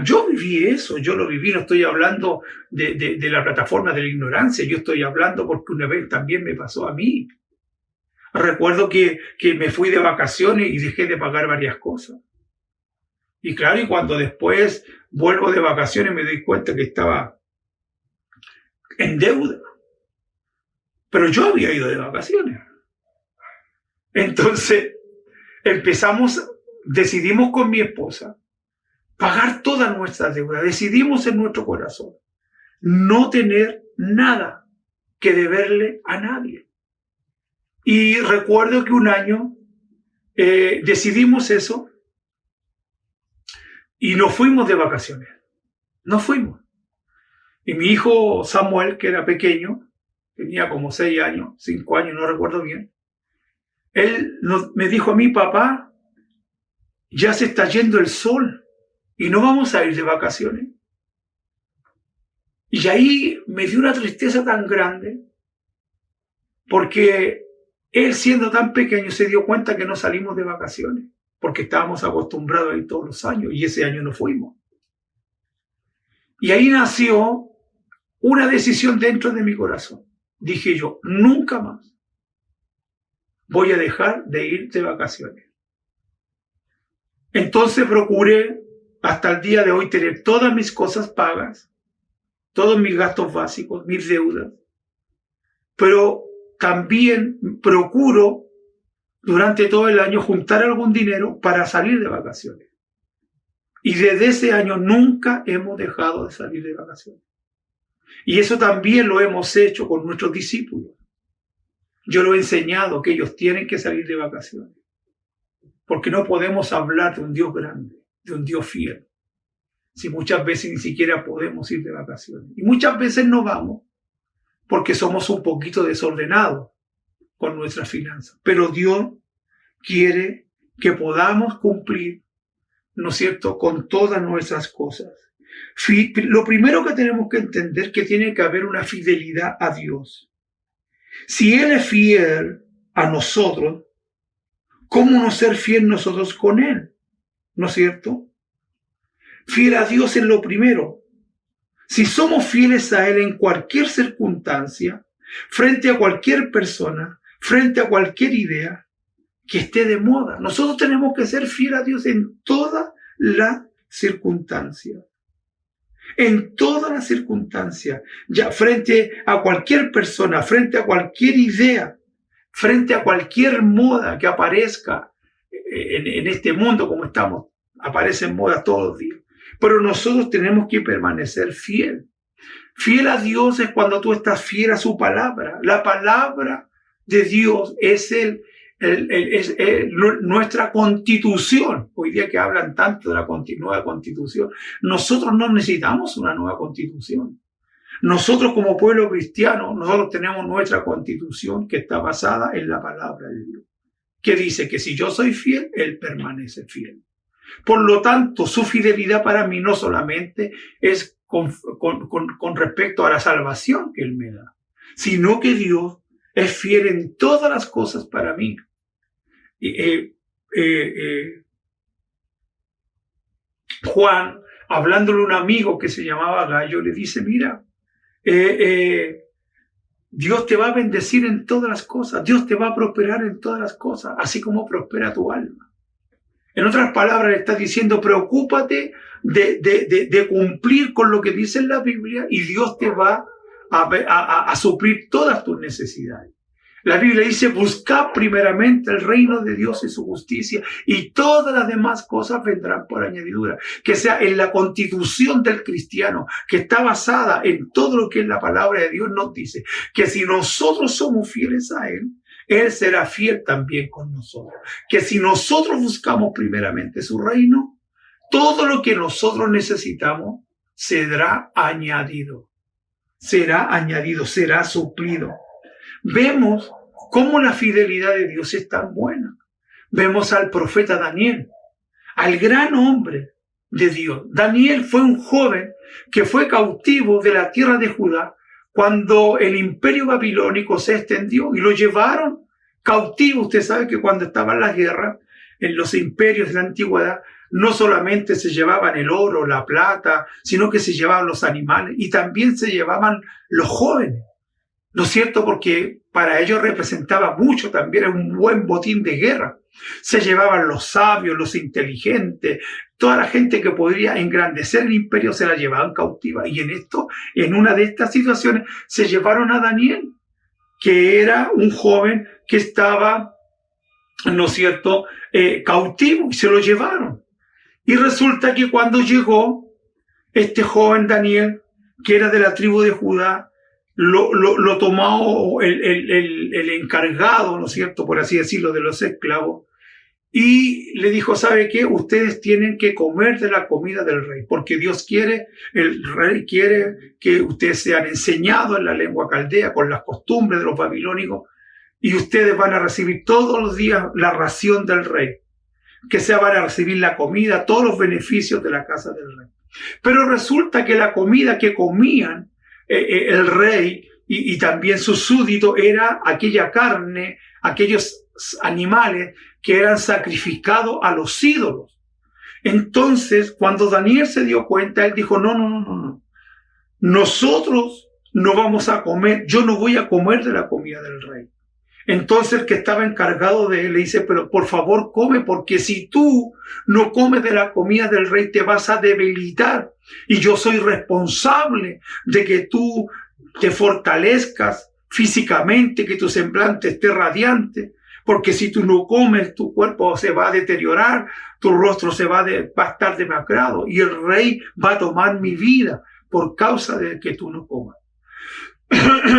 Yo viví eso, yo lo viví, no estoy hablando de la plataforma de la ignorancia, yo estoy hablando porque una vez también me pasó a mí. Recuerdo que me fui de vacaciones y dejé de pagar varias cosas. Y claro, y cuando después vuelvo de vacaciones me doy cuenta que estaba en deuda. Pero yo había ido de vacaciones. Entonces decidimos con mi esposa pagar toda nuestra deuda. Decidimos en nuestro corazón no tener nada que deberle a nadie. Y recuerdo que un año decidimos eso y nos fuimos de vacaciones. Nos fuimos. Y mi hijo Samuel, que era pequeño, tenía como 6 años, 5 años, no recuerdo bien, él me dijo a mí: papá, ya se está yendo el sol y no vamos a ir de vacaciones. Y ahí me dio una tristeza tan grande, porque él, siendo tan pequeño, se dio cuenta que no salimos de vacaciones, porque estábamos acostumbrados a ir todos los años, y ese año no fuimos. Y ahí nació una decisión dentro de mi corazón. Dije yo: nunca más voy a dejar de ir de vacaciones. Entonces procuré hasta el día de hoy tener todas mis cosas pagas, todos mis gastos básicos, mis deudas, pero también procuro durante todo el año juntar algún dinero para salir de vacaciones. Y desde ese año nunca hemos dejado de salir de vacaciones. Y eso también lo hemos hecho con nuestros discípulos. Yo lo he enseñado, que ellos tienen que salir de vacaciones, porque no podemos hablar de un Dios grande, de un Dios fiel, si muchas veces ni siquiera podemos ir de vacaciones. Y muchas veces no vamos porque somos un poquito desordenados con nuestras finanzas. Pero Dios quiere que podamos cumplir, ¿no es cierto?, con todas nuestras cosas. Lo primero que tenemos que entender es que tiene que haber una fidelidad a Dios. Si Él es fiel a nosotros, ¿cómo no ser fiel nosotros con Él? ¿No es cierto? Fiel a Dios es lo primero. Si somos fieles a Él en cualquier circunstancia, frente a cualquier persona, frente a cualquier idea que esté de moda, nosotros tenemos que ser fieles a Dios en todas las circunstancias. en todas las circunstancias, ya frente a cualquier persona, frente a cualquier idea, frente a cualquier moda que aparezca en este mundo como estamos. Aparecen modas todos los días. Pero nosotros tenemos que permanecer fiel. Fiel a Dios es cuando tú estás fiel a su palabra. La palabra de Dios es nuestra constitución. Hoy día que hablan tanto de la nueva constitución, nosotros no necesitamos una nueva constitución. Nosotros como pueblo cristiano, nosotros tenemos nuestra constitución que está basada en la palabra de Dios, que dice que si yo soy fiel, Él permanece fiel. Por lo tanto, su fidelidad para mí no solamente es con respecto a la salvación que Él me da, sino que Dios es fiel en todas las cosas para mí. Juan, hablándole a un amigo que se llamaba Gallo, le dice, mira, Dios te va a bendecir en todas las cosas, Dios te va a prosperar en todas las cosas, así como prospera tu alma. En otras palabras, le está diciendo, preocúpate de cumplir con lo que dice en la Biblia y Dios te va a suplir todas tus necesidades. La Biblia dice, buscad primeramente el reino de Dios y su justicia y todas las demás cosas vendrán por añadidura. Que sea en la constitución del cristiano, que está basada en todo lo que es la palabra de Dios, nos dice que si nosotros somos fieles a Él, Él será fiel también con nosotros. Que si nosotros buscamos primeramente su reino, todo lo que nosotros necesitamos será añadido. Será añadido, será suplido. Vemos cómo la fidelidad de Dios es tan buena. Vemos al profeta Daniel, al gran hombre de Dios. Daniel fue un joven que fue cautivo de la tierra de Judá cuando el imperio babilónico se extendió y lo llevaron cautivo. Usted sabe que cuando estaban las guerras en los imperios de la antigüedad, no solamente se llevaban el oro, la plata, sino que se llevaban los animales y también se llevaban los jóvenes. ¿No es cierto? Porque para ellos representaba mucho también un buen botín de guerra. Se llevaban los sabios, los inteligentes, toda la gente que podría engrandecer el imperio se la llevaban cautiva. Y en una de estas situaciones, se llevaron a Daniel, que era un joven que estaba, ¿no es cierto?, cautivo, y se lo llevaron. Y resulta que cuando llegó este joven Daniel, que era de la tribu de Judá, lo tomó el encargado, ¿no es cierto?, por así decirlo, de los esclavos, y le dijo, ¿sabe qué? Ustedes tienen que comer de la comida del rey, porque Dios quiere, el rey quiere que ustedes sean enseñados en la lengua caldea, con las costumbres de los babilónicos, y ustedes van a recibir todos los días la ración del rey, que se van a recibir la comida, todos los beneficios de la casa del rey. Pero resulta que la comida que comían el rey y también sus súbditos era aquella carne, aquellos animales que eran sacrificados a los ídolos. Entonces, cuando Daniel se dio cuenta, él dijo, no. Nosotros no vamos a comer, yo no voy a comer de la comida del rey. Entonces el que estaba encargado de él le dice, pero por favor come, porque si tú no comes de la comida del rey te vas a debilitar. Y yo soy responsable de que tú te fortalezcas físicamente, que tu semblante esté radiante. Porque si tú no comes, tu cuerpo se va a deteriorar, tu rostro va a estar demacrado y el rey va a tomar mi vida por causa de que tú no comas.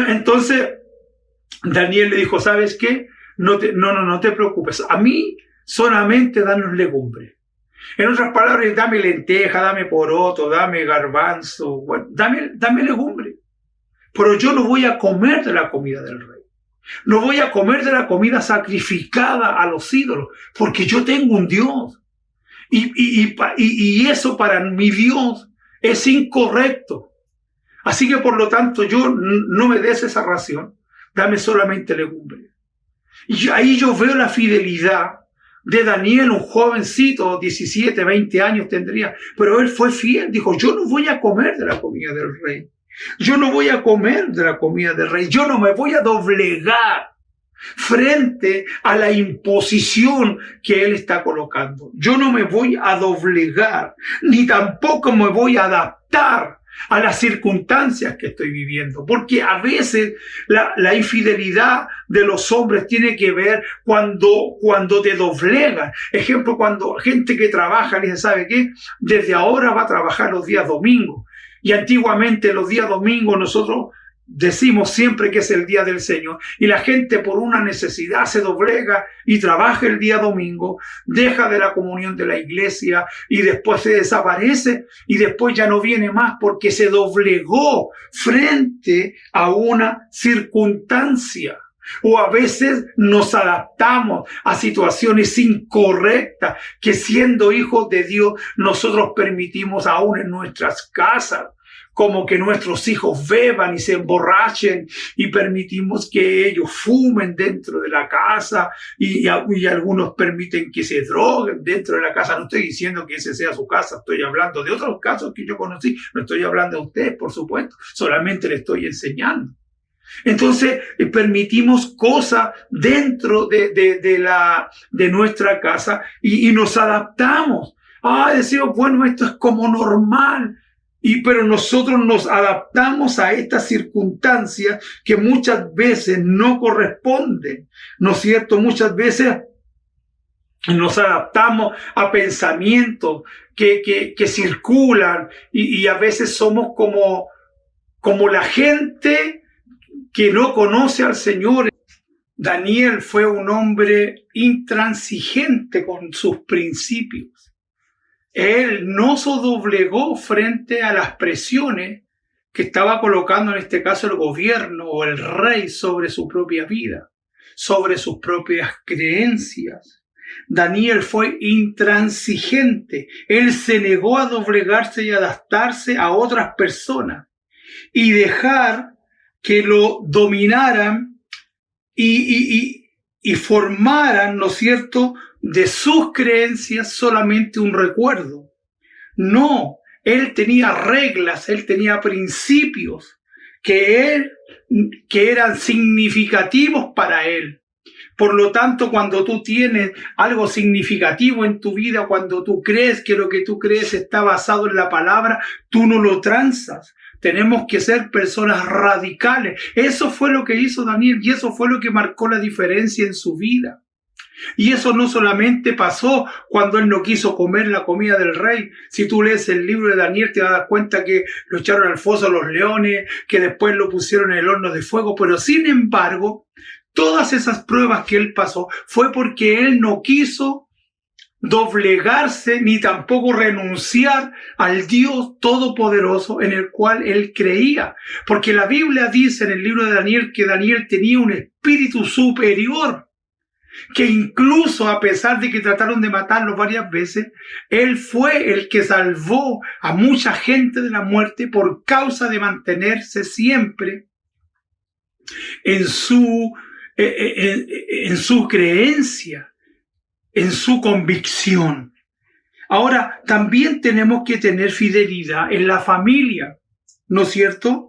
Entonces, Daniel le dijo, ¿sabes qué? No te preocupes. A mí solamente danos legumbre. En otras palabras, dame lenteja, dame poroto, dame garbanzo, bueno, dame legumbre. Pero yo no voy a comer de la comida del rey. No voy a comer de la comida sacrificada a los ídolos, porque yo tengo un Dios. Y eso para mi Dios es incorrecto. Así que por lo tanto, yo no me des esa ración. Dame solamente legumbre. Y ahí yo veo la fidelidad de Daniel, un jovencito, 17, 20 años tendría, pero él fue fiel, dijo, yo no voy a comer de la comida del rey, yo no voy a comer de la comida del rey, yo no me voy a doblegar frente a la imposición que él está colocando, yo no me voy a doblegar, ni tampoco me voy a adaptar a las circunstancias que estoy viviendo, porque a veces la infidelidad de los hombres tiene que ver cuando te doblegan. Ejemplo, cuando gente que trabaja le dice, ¿sabe qué? Desde ahora va a trabajar los días domingos. Y antiguamente los días domingos nosotros decimos siempre que es el día del Señor, y la gente por una necesidad se doblega y trabaja el día domingo, deja de la comunión de la iglesia y después se desaparece y después ya no viene más porque se doblegó frente a una circunstancia. O a veces nos adaptamos a situaciones incorrectas que, siendo hijos de Dios, nosotros permitimos aún en nuestras casas, como que nuestros hijos beban y se emborrachen, y permitimos que ellos fumen dentro de la casa, y algunos permiten que se droguen dentro de la casa. No estoy diciendo que ese sea su casa, estoy hablando de otros casos que yo conocí, no estoy hablando de ustedes, por supuesto, solamente le estoy enseñando. Entonces permitimos cosas dentro de nuestra casa y nos adaptamos. Decimos, bueno, esto es como normal. Pero nosotros nos adaptamos a estas circunstancias que muchas veces no corresponden, ¿no es cierto? Muchas veces nos adaptamos a pensamientos que circulan y a veces somos como la gente que no conoce al Señor. Daniel fue un hombre intransigente con sus principios. Él no se doblegó frente a las presiones que estaba colocando en este caso el gobierno o el rey sobre su propia vida, sobre sus propias creencias. Daniel fue intransigente. Él se negó a doblegarse y adaptarse a otras personas y dejar que lo dominaran y formaran, ¿no es cierto?, de sus creencias solamente un recuerdo. No, él tenía reglas, él tenía principios que eran significativos para él. Por lo tanto, cuando tú tienes algo significativo en tu vida, cuando tú crees que lo que tú crees está basado en la palabra, tú no lo transas. Tenemos que ser personas radicales. Eso fue lo que hizo Daniel y eso fue lo que marcó la diferencia en su vida. Y eso no solamente pasó cuando él no quiso comer la comida del rey. Si tú lees el libro de Daniel te vas a dar cuenta que lo echaron al foso a los leones, que después lo pusieron en el horno de fuego. Pero sin embargo, todas esas pruebas que él pasó fue porque él no quiso doblegarse ni tampoco renunciar al Dios todopoderoso en el cual él creía. Porque la Biblia dice en el libro de Daniel que Daniel tenía un espíritu superior, que incluso a pesar de que trataron de matarlo varias veces, él fue el que salvó a mucha gente de la muerte por causa de mantenerse siempre en su creencia, en su convicción. Ahora, también tenemos que tener fidelidad en la familia, ¿no es cierto?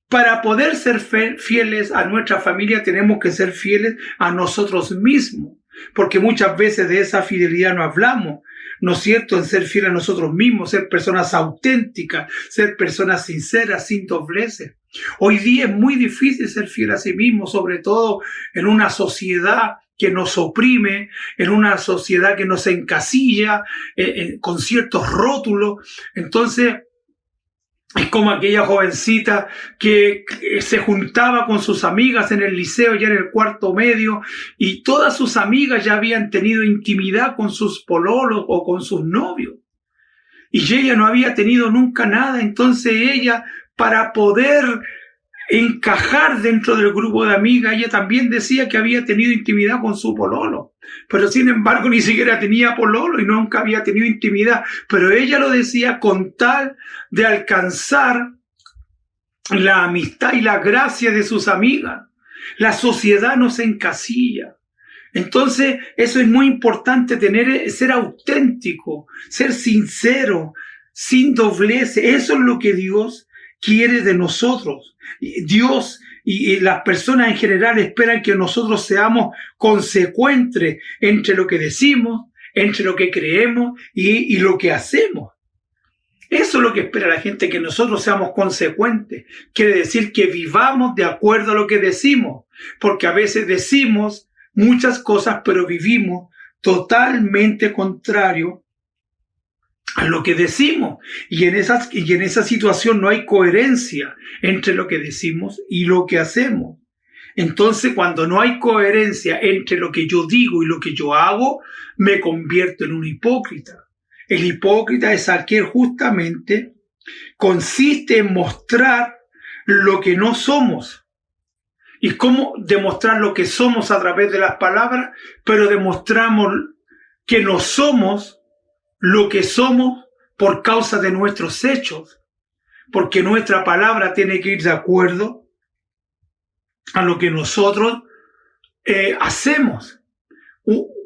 Para poder ser fieles a nuestra familia, tenemos que ser fieles a nosotros mismos, porque muchas veces de esa fidelidad no hablamos, ¿no es cierto? En ser fieles a nosotros mismos, ser personas auténticas, ser personas sinceras, sin dobleces. Hoy día es muy difícil ser fiel a sí mismo, sobre todo en una sociedad que nos oprime, en una sociedad que nos encasilla con ciertos rótulos. Entonces, es como aquella jovencita que se juntaba con sus amigas en el liceo, ya en el cuarto medio, y todas sus amigas ya habían tenido intimidad con sus pololos o con sus novios. Y ella no había tenido nunca nada. Entonces ella, para poder encajar dentro del grupo de amigas, ella también decía que había tenido intimidad con su pololo. Pero sin embargo ni siquiera tenía pololo y nunca había tenido intimidad. Pero ella lo decía con tal de alcanzar la amistad y la gracia de sus amigas. La sociedad nos encasilla. Entonces eso es muy importante, ser auténtico, ser sincero, sin doblez. Eso es lo que Dios quiere de nosotros. Dios y las personas en general esperan que nosotros seamos consecuentes entre lo que decimos, entre lo que creemos y lo que hacemos. Eso es lo que espera la gente, que nosotros seamos consecuentes. Quiere decir que vivamos de acuerdo a lo que decimos, porque a veces decimos muchas cosas, pero vivimos totalmente contrario a lo que decimos. Y en esa situación no hay coherencia entre lo que decimos y lo que hacemos. Entonces, cuando no hay coherencia entre lo que yo digo y lo que yo hago, me convierto en un hipócrita. El hipócrita es aquel justamente consiste en mostrar lo que no somos. ¿Y cómo demostrar lo que somos a través de las palabras? Pero demostramos que no somos lo que somos por causa de nuestros hechos. Porque nuestra palabra tiene que ir de acuerdo a lo que nosotros hacemos.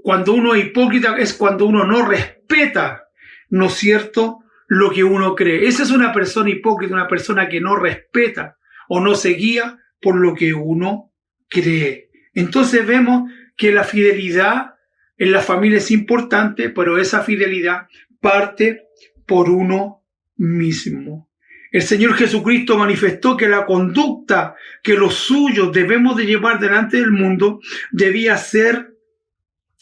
Cuando uno es hipócrita es cuando uno no respeta, ¿no es cierto?, lo que uno cree. Esa es una persona hipócrita, una persona que no respeta o no se guía por lo que uno cree. Entonces vemos que la fidelidad en la familia es importante, pero esa fidelidad parte por uno mismo. El Señor Jesucristo manifestó que la conducta que los suyos debemos de llevar delante del mundo debía ser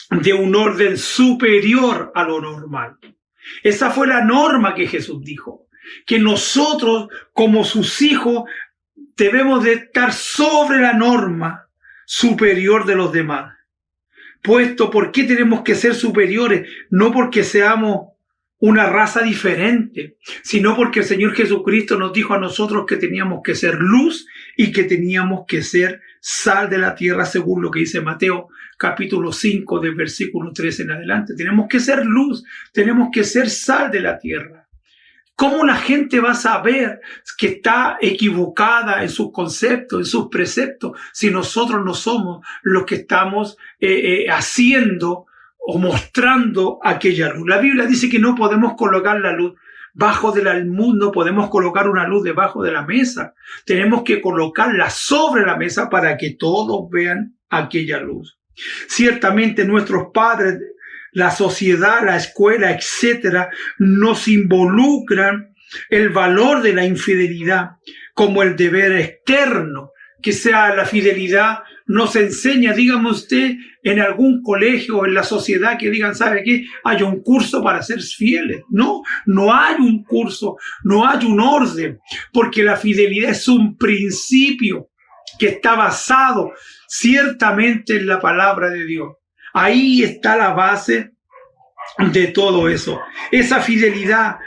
de un orden superior a lo normal. Esa fue la norma que Jesús dijo, que nosotros como sus hijos debemos de estar sobre la norma superior de los demás. Puesto, ¿por qué tenemos que ser superiores? No porque seamos una raza diferente, sino porque el Señor Jesucristo nos dijo a nosotros que teníamos que ser luz y que teníamos que ser sal de la tierra, según lo que dice Mateo capítulo 5, del versículo 13 en adelante. Tenemos que ser luz, tenemos que ser sal de la tierra. ¿Cómo la gente va a saber que está equivocada en sus conceptos, en sus preceptos, si nosotros no somos los que estamos haciendo o mostrando aquella luz? La Biblia dice que no podemos colocar la luz bajo del almud, no podemos colocar una luz debajo de la mesa. Tenemos que colocarla sobre la mesa para que todos vean aquella luz. Ciertamente nuestros padres, la sociedad, la escuela, etcétera, nos involucran el valor de la infidelidad como el deber externo, que sea la fidelidad. Nos enseña, dígame usted, en algún colegio o en la sociedad que digan, ¿sabe qué? Hay un curso para ser fieles. No, no hay un curso, no hay un orden, porque la fidelidad es un principio que está basado ciertamente en la palabra de Dios. Ahí está la base de todo eso. Esa fidelidad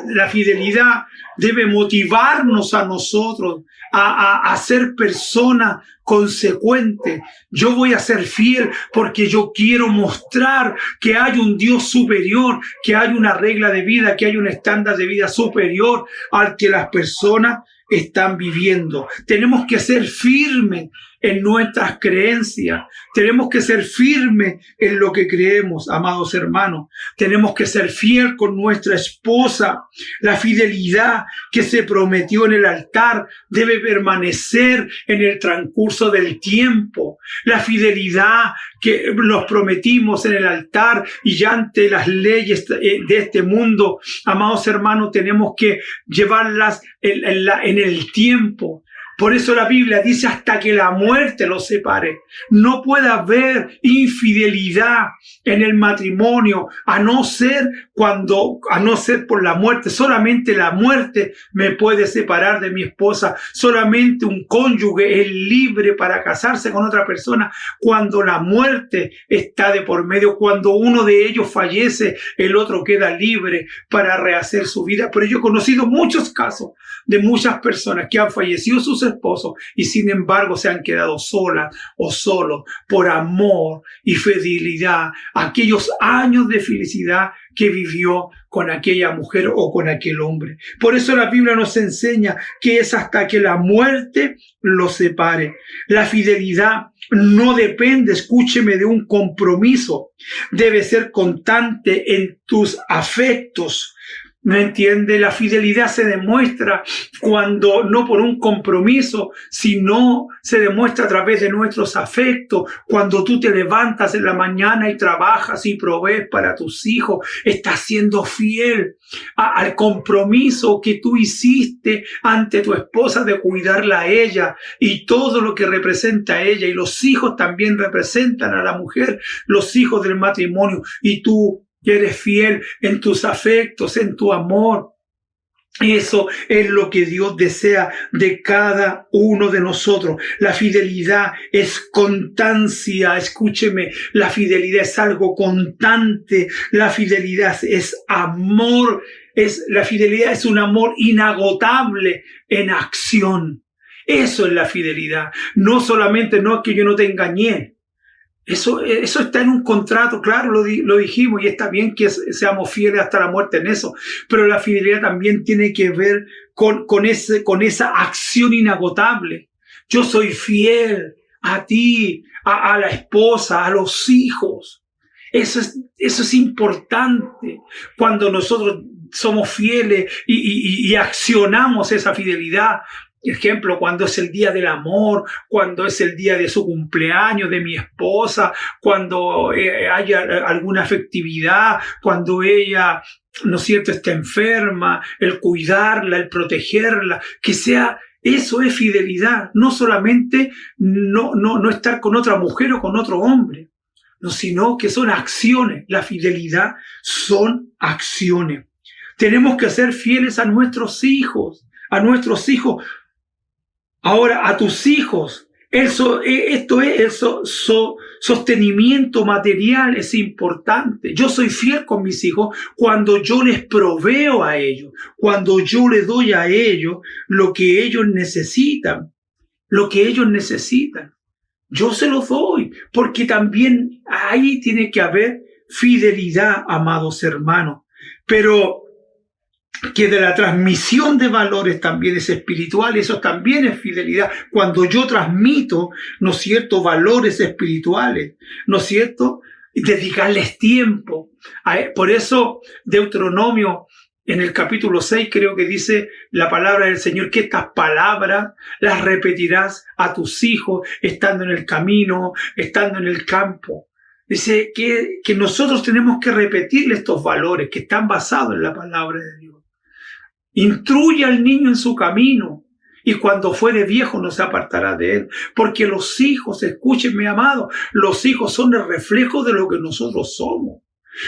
la fidelidad debe motivarnos a nosotros a ser personas consecuentes. Yo voy a ser fiel porque yo quiero mostrar que hay un Dios superior, que hay una regla de vida, que hay un estándar de vida superior al que las personas están viviendo. Tenemos que ser firmes en nuestras creencias. Tenemos que ser firmes en lo que creemos, amados hermanos. Tenemos que ser fiel con nuestra esposa. La fidelidad que se prometió en el altar debe permanecer en el transcurso del tiempo. La fidelidad que nos prometimos en el altar y ya ante las leyes de este mundo, amados hermanos, tenemos que llevarlas en el tiempo. Por eso la Biblia dice hasta que la muerte los separe. No puede haber infidelidad en el matrimonio, a no ser por la muerte. Solamente la muerte me puede separar de mi esposa. Solamente un cónyuge es libre para casarse con otra persona cuando la muerte está de por medio. Cuando uno de ellos fallece, el otro queda libre para rehacer su vida. Pero yo he conocido muchos casos de muchas personas que han fallecido sus esposos y sin embargo se han quedado solas o solos por amor y fidelidad a aquellos años de felicidad que vivió con aquella mujer o con aquel hombre. Por eso la Biblia nos enseña que es hasta que la muerte los separe. La fidelidad no depende, escúcheme, de un compromiso. Debe ser constante en tus afectos. ¿No entiende? La fidelidad se demuestra cuando no por un compromiso, sino se demuestra a través de nuestros afectos. Cuando tú te levantas en la mañana y trabajas y provees para tus hijos, estás siendo fiel al compromiso que tú hiciste ante tu esposa de cuidarla a ella y todo lo que representa a ella. Y los hijos también representan a la mujer, los hijos del matrimonio. Y tú eres fiel en tus afectos, en tu amor. Eso es lo que Dios desea de cada uno de nosotros. La fidelidad es constancia. Escúcheme, la fidelidad es algo constante. La fidelidad es amor. La fidelidad es un amor inagotable en acción. Eso es la fidelidad. No solamente no es que yo no te engañé. Eso está en un contrato, claro, lo dijimos, y está bien que seamos fieles hasta la muerte en eso, pero la fidelidad también tiene que ver con esa acción inagotable. Yo soy fiel a ti, a la esposa, a los hijos. Eso es importante cuando nosotros somos fieles y accionamos esa fidelidad. Ejemplo, cuando es el día del amor, cuando es el día de su cumpleaños, de mi esposa, cuando haya alguna festividad, cuando ella, ¿no es cierto?, está enferma, el cuidarla, el protegerla, que sea, eso es fidelidad. No solamente no estar con otra mujer o con otro hombre, no, sino que son acciones. La fidelidad son acciones. Tenemos que ser fieles a nuestros hijos, Ahora, a tus hijos, esto es el sostenimiento material, es importante. Yo soy fiel con mis hijos cuando yo les proveo a ellos, cuando yo les doy a ellos lo que ellos necesitan, Yo se los doy, porque también ahí tiene que haber fidelidad, amados hermanos. Pero que de la transmisión de valores también es espiritual, eso también es fidelidad. Cuando yo transmito, ¿no es cierto?, valores espirituales, ¿no es cierto?, dedicarles tiempo. Por eso Deuteronomio, en el capítulo 6, creo que dice la palabra del Señor, que estas palabras las repetirás a tus hijos, estando en el camino, estando en el campo. Dice que nosotros tenemos que repetirle estos valores que están basados en la palabra de Dios. Instruye al niño en su camino, y cuando fuere viejo no se apartará de él. Porque los hijos, escúchenme, amados, los hijos son el reflejo de lo que nosotros somos.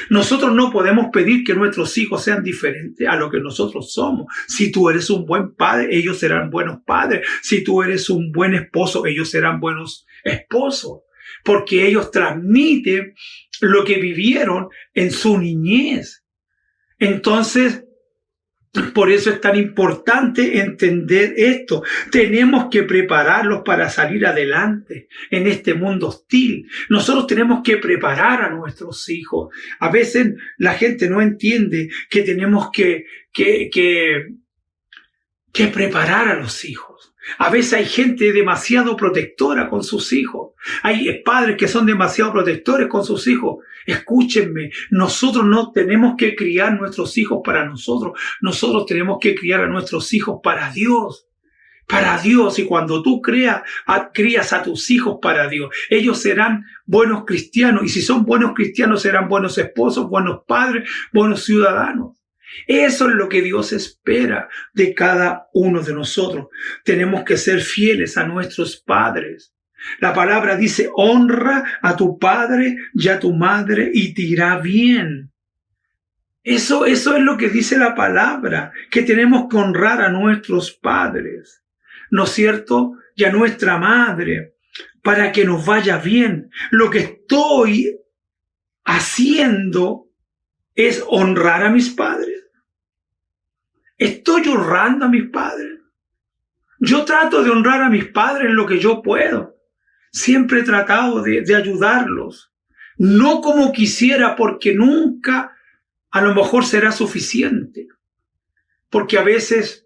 Nosotros no podemos pedir que nuestros hijos sean diferentes a lo que nosotros somos. Si tú eres un buen padre, ellos serán buenos padres. Si tú eres un buen esposo, ellos serán buenos esposos. Porque ellos transmiten lo que vivieron en su niñez. Entonces, por eso es tan importante entender esto. Tenemos que prepararlos para salir adelante en este mundo hostil. Nosotros tenemos que preparar a nuestros hijos. A veces la gente no entiende que tenemos que preparar a los hijos. A veces hay gente demasiado protectora con sus hijos. Hay padres que son demasiado protectores con sus hijos. Escúchenme, nosotros no tenemos que criar nuestros hijos para nosotros. Nosotros tenemos que criar a nuestros hijos para Dios. Para Dios. Y cuando tú crías a tus hijos para Dios, ellos serán buenos cristianos. Y si son buenos cristianos, serán buenos esposos, buenos padres, buenos ciudadanos. Eso es lo que Dios espera de cada uno de nosotros. Tenemos que ser fieles a nuestros padres. La palabra dice, honra a tu padre y a tu madre y te irá bien. Eso es lo que dice la palabra, que tenemos que honrar a nuestros padres, ¿no es cierto? Y a nuestra madre, para que nos vaya bien. Lo que estoy haciendo es honrar a mis padres. Estoy honrando a mis padres. Yo trato de honrar a mis padres en lo que yo puedo. Siempre he tratado de ayudarlos. No como quisiera, porque nunca a lo mejor será suficiente. Porque a veces,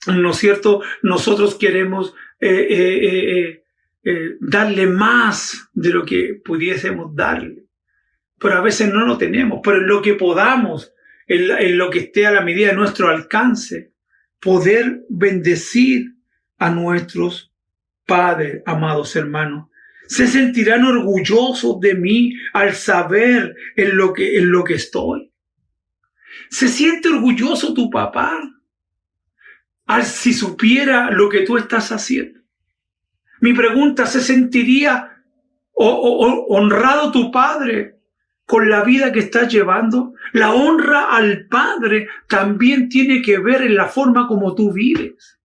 ¿no es cierto?, nosotros queremos darle más de lo que pudiésemos darle. Pero a veces no lo tenemos. Pero en lo que podamos, en lo que esté a la medida de nuestro alcance, poder bendecir a nuestros padres, amados hermanos. Se sentirán orgullosos de mí al saber en lo que estoy. Se siente orgulloso tu papá si supiera lo que tú estás haciendo. Mi pregunta, ¿se sentiría honrado tu padre con la vida que estás llevando? La honra al padre también tiene que ver en la forma como tú vives.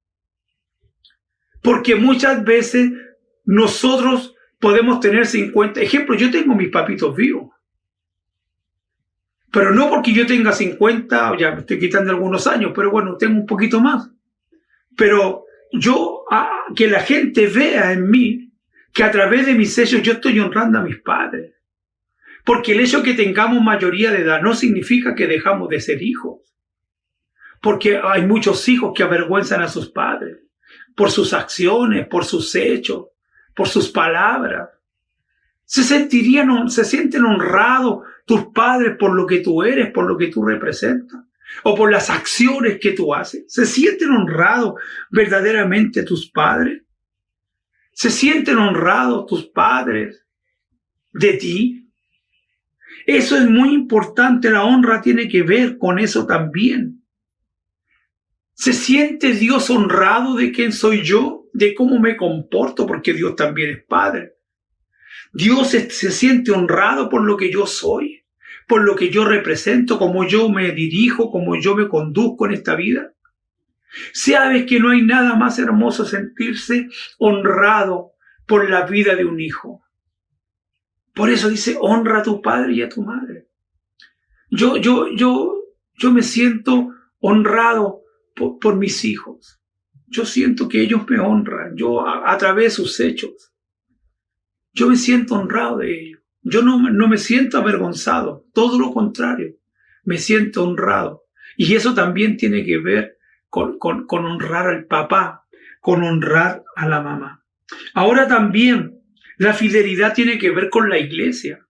Porque muchas veces nosotros podemos tener 50. Ejemplo, yo tengo mis papitos vivos. Pero no porque yo tenga 50, ya me estoy quitando algunos años, pero bueno, tengo un poquito más. Pero yo, que la gente vea en mí que a través de mis hechos yo estoy honrando a mis padres. Porque el hecho de que tengamos mayoría de edad no significa que dejamos de ser hijos. Porque hay muchos hijos que avergüenzan a sus padres por sus acciones, por sus hechos, por sus palabras. Se sienten honrados tus padres por lo que tú eres, por lo que tú representas, o por las acciones que tú haces. Se sienten honrados verdaderamente tus padres. Se sienten honrados tus padres de ti. Eso es muy importante. La honra tiene que ver con eso también. ¿Se siente Dios honrado de quién soy yo? De cómo me comporto, porque Dios también es Padre. Dios se siente honrado por lo que yo soy, por lo que yo represento, cómo yo me dirijo, cómo yo me conduzco en esta vida. Sabes que no hay nada más hermoso sentirse honrado por la vida de un hijo. Por eso dice, honra a tu padre y a tu madre. Yo me siento honrado por mis hijos. Yo siento que ellos me honran, yo a través de sus hechos. Yo me siento honrado de ellos. Yo no me siento avergonzado, todo lo contrario, me siento honrado. Y eso también tiene que ver con honrar al papá, con honrar a la mamá. Ahora también la fidelidad tiene que ver con la iglesia.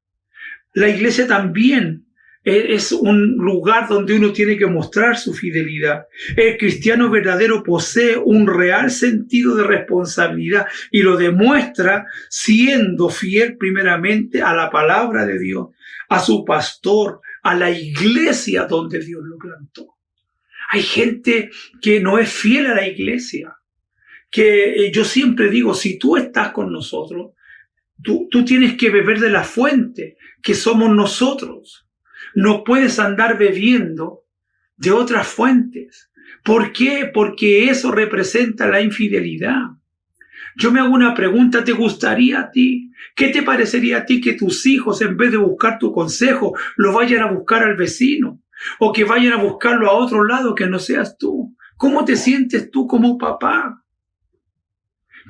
La iglesia también es un lugar donde uno tiene que mostrar su fidelidad. El cristiano verdadero posee un real sentido de responsabilidad y lo demuestra siendo fiel primeramente a la palabra de Dios, a su pastor, a la iglesia donde Dios lo plantó. Hay gente que no es fiel a la iglesia, que yo siempre digo, si tú estás con nosotros, tú tienes que beber de la fuente que somos nosotros. No puedes andar bebiendo de otras fuentes. ¿Por qué? Porque eso representa la infidelidad. Yo me hago una pregunta, ¿te gustaría a ti? ¿Qué te parecería a ti que tus hijos, en vez de buscar tu consejo, lo vayan a buscar al vecino? O que vayan a buscarlo a otro lado que no seas tú. ¿Cómo te sientes tú como papá?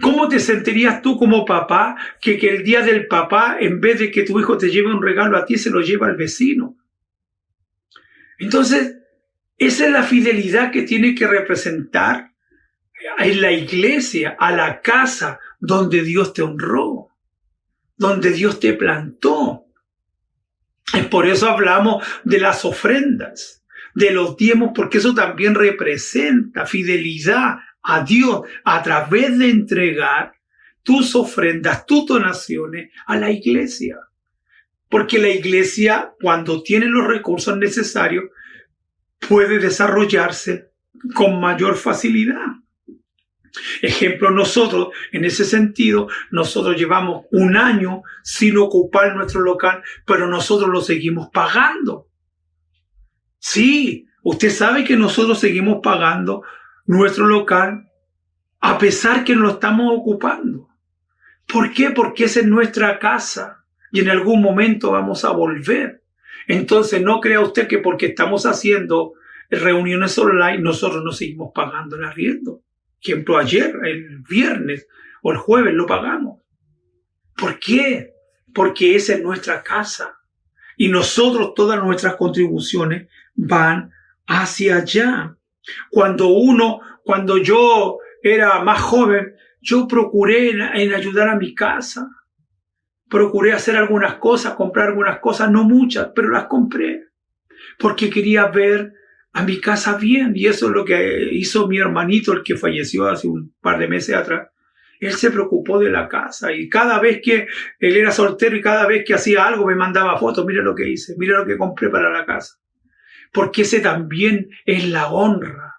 ¿Cómo te sentirías tú como papá que el día del papá, en vez de que tu hijo te lleve un regalo a ti, se lo lleva al vecino? Entonces, esa es la fidelidad que tiene que representar en la iglesia, a la casa donde Dios te honró, donde Dios te plantó. Es por eso hablamos de las ofrendas, de los diezmos, porque eso también representa fidelidad a Dios a través de entregar tus ofrendas, tus donaciones a la iglesia. Porque la iglesia, cuando tiene los recursos necesarios, puede desarrollarse con mayor facilidad. Ejemplo, nosotros, en ese sentido, nosotros llevamos un año sin ocupar nuestro local, pero nosotros lo seguimos pagando. Sí, usted sabe que nosotros seguimos pagando nuestro local a pesar que no lo estamos ocupando. ¿Por qué? Porque esa es nuestra casa. Y en algún momento vamos a volver. Entonces no crea usted que porque estamos haciendo reuniones online, nosotros no seguimos pagando el arriendo. Ejemplo, ayer, el viernes o el jueves lo pagamos. ¿Por qué? Porque esa es nuestra casa. Y nosotros, todas nuestras contribuciones van hacia allá. Cuando yo era más joven, yo procuré en ayudar a mi casa. Procuré hacer algunas cosas, comprar algunas cosas, no muchas, pero las compré. porque quería ver a mi casa bien. Y eso es lo que hizo mi hermanito, el que falleció hace un par de meses atrás. Él se preocupó de la casa y cada vez que él era soltero y cada vez que hacía algo me mandaba fotos. Mira lo que hice, mira lo que compré para la casa. Porque ese también es la honra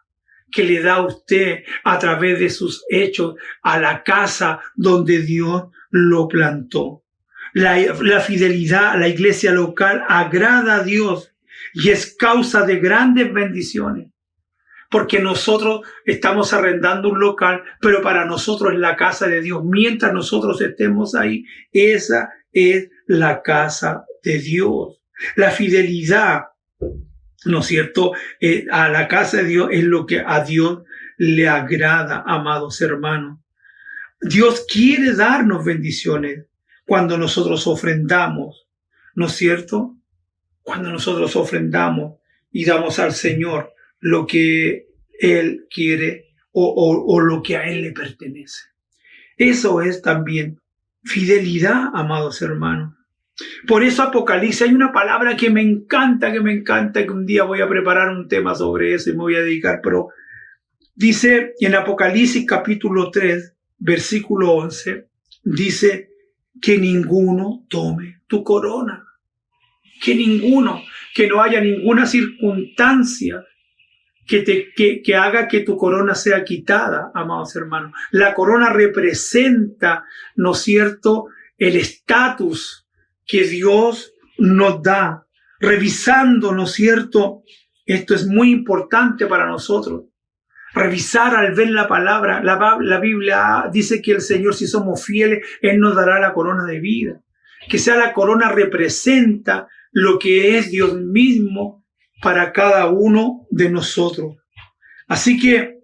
que le da a usted a través de sus hechos a la casa donde Dios lo plantó. La fidelidad a la iglesia local agrada a Dios y es causa de grandes bendiciones. Porque nosotros estamos arrendando un local, pero para nosotros es la casa de Dios. Mientras nosotros estemos ahí, esa es la casa de Dios. La fidelidad, ¿no es cierto?, a la casa de Dios es lo que a Dios le agrada, amados hermanos. Dios quiere darnos bendiciones cuando nosotros ofrendamos, ¿no es cierto? Cuando nosotros ofrendamos y damos al Señor lo que Él quiere o lo que a Él le pertenece. Eso es también fidelidad, amados hermanos. Por eso Apocalipsis, hay una palabra que me encanta, que un día voy a preparar un tema sobre eso y me voy a dedicar, pero dice en Apocalipsis capítulo 3, versículo 11, dice que ninguno tome tu corona, que ninguno, que no haya ninguna circunstancia que haga que tu corona sea quitada, amados hermanos. La corona representa, ¿no es cierto?, el estatus que Dios nos da. Revisando, ¿no es cierto?, esto es muy importante para nosotros. Revisar al ver la palabra. La Biblia dice que el Señor, si somos fieles, Él nos dará la corona de vida. Que sea la corona representa lo que es Dios mismo para cada uno de nosotros. Así que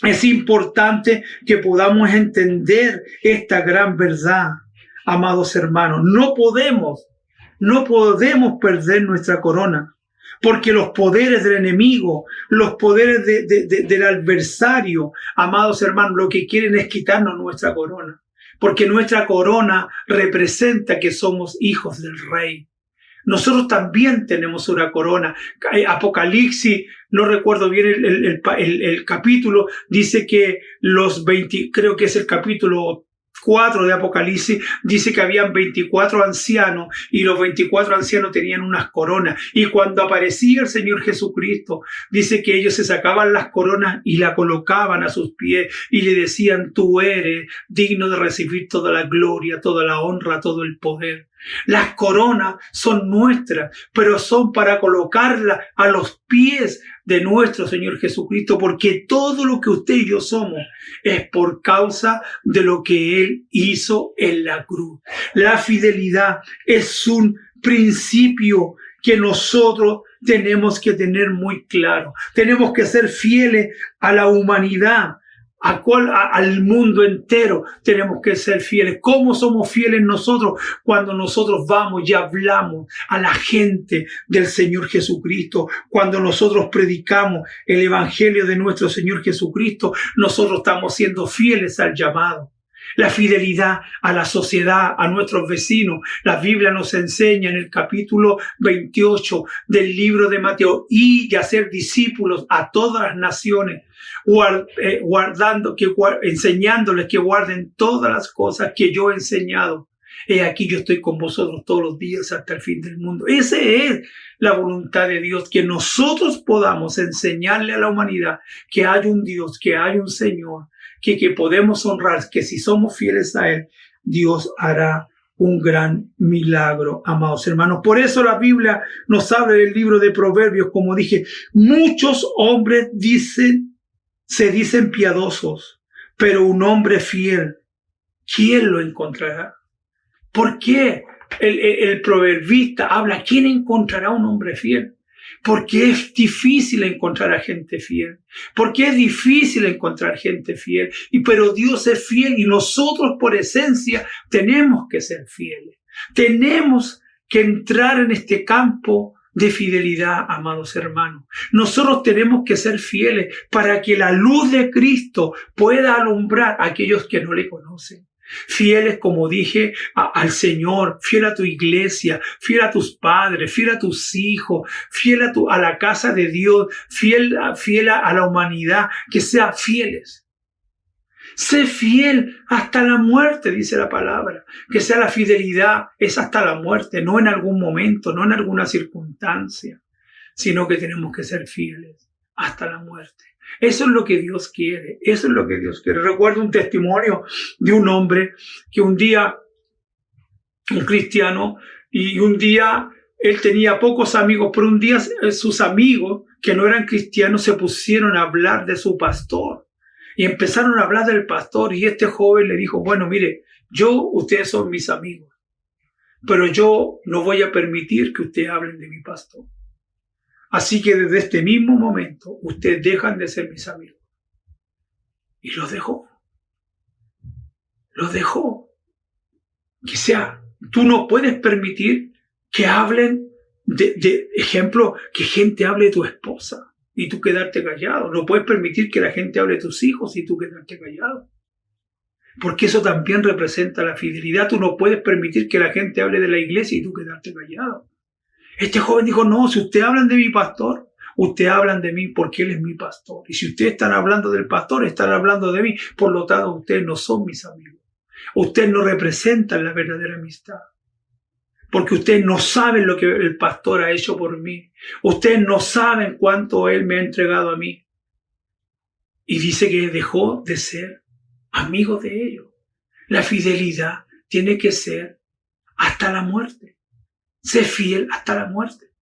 es importante que podamos entender esta gran verdad, amados hermanos. No podemos perder nuestra corona, porque los poderes del enemigo, los poderes del adversario, amados hermanos, lo que quieren es quitarnos nuestra corona, porque nuestra corona representa que somos hijos del Rey. Nosotros también tenemos una corona. Apocalipsis, no recuerdo bien el capítulo, dice que creo que es el capítulo 4 de Apocalipsis, dice que habían 24 ancianos y los 24 ancianos tenían unas coronas. Y cuando aparecía el Señor Jesucristo, dice que ellos se sacaban las coronas y la colocaban a sus pies y le decían: tú eres digno de recibir toda la gloria, toda la honra, todo el poder. Las coronas son nuestras, pero son para colocarlas a los pies de nuestro Señor Jesucristo, porque todo lo que usted y yo somos es por causa de lo que Él hizo en la cruz. La fidelidad es un principio que nosotros tenemos que tener muy claro. Tenemos que ser fieles a la humanidad, al mundo entero. Tenemos que ser fieles. ¿Cómo somos fieles nosotros? Cuando nosotros vamos y hablamos a la gente del Señor Jesucristo, cuando nosotros predicamos el evangelio de nuestro Señor Jesucristo, nosotros estamos siendo fieles al llamado. La fidelidad a la sociedad, a nuestros vecinos. La Biblia nos enseña en el capítulo 28 del libro de Mateo: y hacer discípulos a todas las naciones, enseñándoles que guarden todas las cosas que yo he enseñado. He aquí, yo estoy con vosotros todos los días hasta el fin del mundo. Esa es la voluntad de Dios, que nosotros podamos enseñarle a la humanidad que hay un Dios, que hay un Señor, que podemos honrar, que si somos fieles a Él, Dios hará un gran milagro, amados hermanos. Por eso la Biblia nos habla del libro de Proverbios, como dije: muchos hombres se dicen piadosos, pero un hombre fiel, ¿quién lo encontrará? ¿Por qué el proverbista habla? ¿Quién encontrará un hombre fiel? Porque es difícil encontrar a gente fiel. Porque es difícil encontrar gente fiel. Pero Dios es fiel y nosotros por esencia tenemos que ser fieles. Tenemos que entrar en este campo de fidelidad, amados hermanos. Nosotros tenemos que ser fieles para que la luz de Cristo pueda alumbrar a aquellos que no le conocen. Fieles, como dije, al Señor, fiel a tu iglesia, fiel a tus padres, fiel a tus hijos, fiel a la casa de Dios, fiel a la humanidad, que sea fieles. Sé fiel hasta la muerte, dice la palabra. Que sea la fidelidad, es hasta la muerte, no en algún momento, no en alguna circunstancia, sino que tenemos que ser fieles hasta la muerte. Eso es lo que Dios quiere, eso es lo que Dios quiere. Recuerdo un testimonio de un hombre que un día, un cristiano, y un día él tenía pocos amigos, pero un día sus amigos que no eran cristianos se pusieron a hablar de su pastor. Y empezaron a hablar del pastor y este joven le dijo, bueno, mire, ustedes son mis amigos, pero yo no voy a permitir que ustedes hablen de mi pastor. Así que desde este mismo momento, ustedes dejan de ser mis amigos. Y los dejó. Los dejó. Que sea, tú no puedes permitir que hablen de ejemplo, que gente hable de tu esposa y tú quedarte callado. No puedes permitir que la gente hable de tus hijos y tú quedarte callado. Porque eso también representa la fidelidad. Tú no puedes permitir que la gente hable de la iglesia y tú quedarte callado. Este joven dijo, no, si ustedes hablan de mi pastor, ustedes hablan de mí porque él es mi pastor. Y si ustedes están hablando del pastor, están hablando de mí. Por lo tanto, ustedes no son mis amigos. Ustedes no representan la verdadera amistad. Porque ustedes no saben lo que el pastor ha hecho por mí. Ustedes no saben cuánto él me ha entregado a mí. Y dice que dejó de ser amigo de ellos. La fidelidad tiene que ser hasta la muerte. Sé fiel hasta la muerte.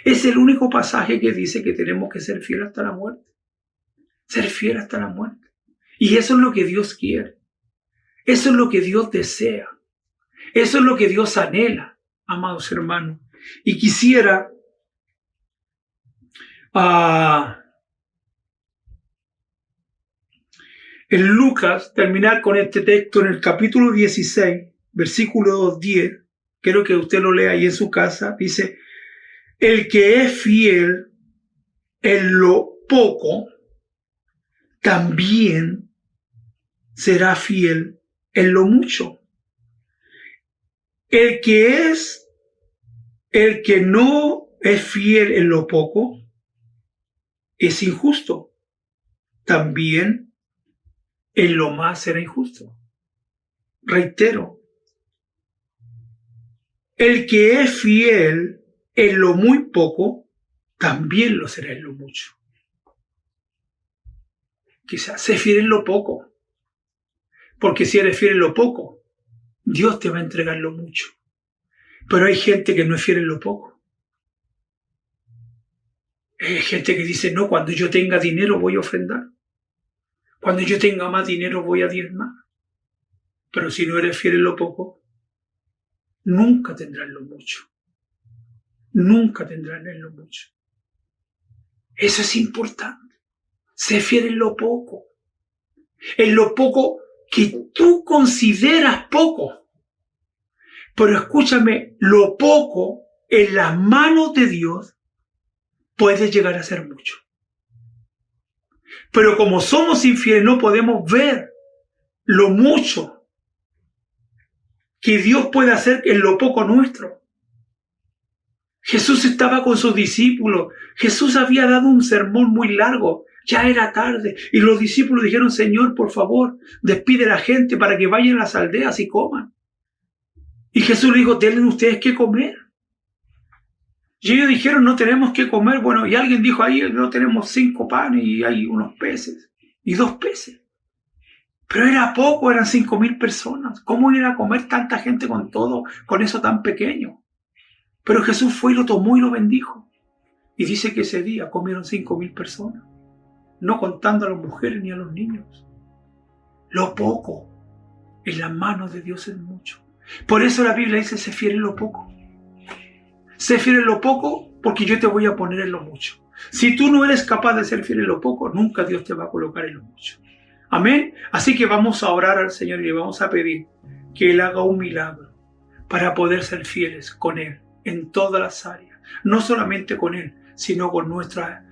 Es el único pasaje que dice que tenemos que ser fiel hasta la muerte. Ser fiel hasta la muerte. Y eso es lo que Dios quiere. Eso es lo que Dios desea. Eso es lo que Dios anhela, amados hermanos. Y quisiera en Lucas terminar con este texto en el capítulo 16, versículo 10. Quiero que usted lo lea ahí en su casa. Dice, el que es fiel en lo poco, también será fiel en lo mucho. El que no es fiel en lo poco, es injusto. También en lo más será injusto. Reitero, el que es fiel en lo muy poco, también lo será en lo mucho. Quizás sé fiel en lo poco, porque si eres fiel en lo poco, Dios te va a entregar lo mucho. Pero hay gente que no es fiel en lo poco. Hay gente que dice, no, cuando yo tenga dinero voy a ofrendar. Cuando yo tenga más dinero voy a diezmar. Pero si no eres fiel en lo poco, nunca tendrás lo mucho. Nunca tendrás en lo mucho. Eso es importante. Sé fiel en lo poco. En lo poco que tú consideras poco. Pero escúchame, lo poco en las manos de Dios puede llegar a ser mucho. Pero como somos infieles, no podemos ver lo mucho que Dios puede hacer en lo poco nuestro. Jesús estaba con sus discípulos. Jesús había dado un sermón muy largo. Ya era tarde. Y los discípulos dijeron, Señor, por favor, despide a la gente para que vayan a las aldeas y coman. Y Jesús le dijo, denle ustedes qué comer. Y ellos dijeron, no tenemos que comer. Bueno, y alguien dijo, ahí no tenemos 5 panes y hay unos peces. Y 2 peces. Pero era poco, eran 5,000 personas. ¿Cómo iban a comer tanta gente con todo, con eso tan pequeño? Pero Jesús fue y lo tomó y lo bendijo. Y dice que ese día comieron 5,000 personas. No contando a las mujeres ni a los niños. Lo poco en las manos de Dios es mucho. Por eso la Biblia dice, sé fiel en lo poco. Sé fiel en lo poco porque yo te voy a poner en lo mucho. Si tú no eres capaz de ser fiel en lo poco, nunca Dios te va a colocar en lo mucho. Amén. Así que vamos a orar al Señor y le vamos a pedir que Él haga un milagro para poder ser fieles con Él en todas las áreas. No solamente con Él, sino con nuestra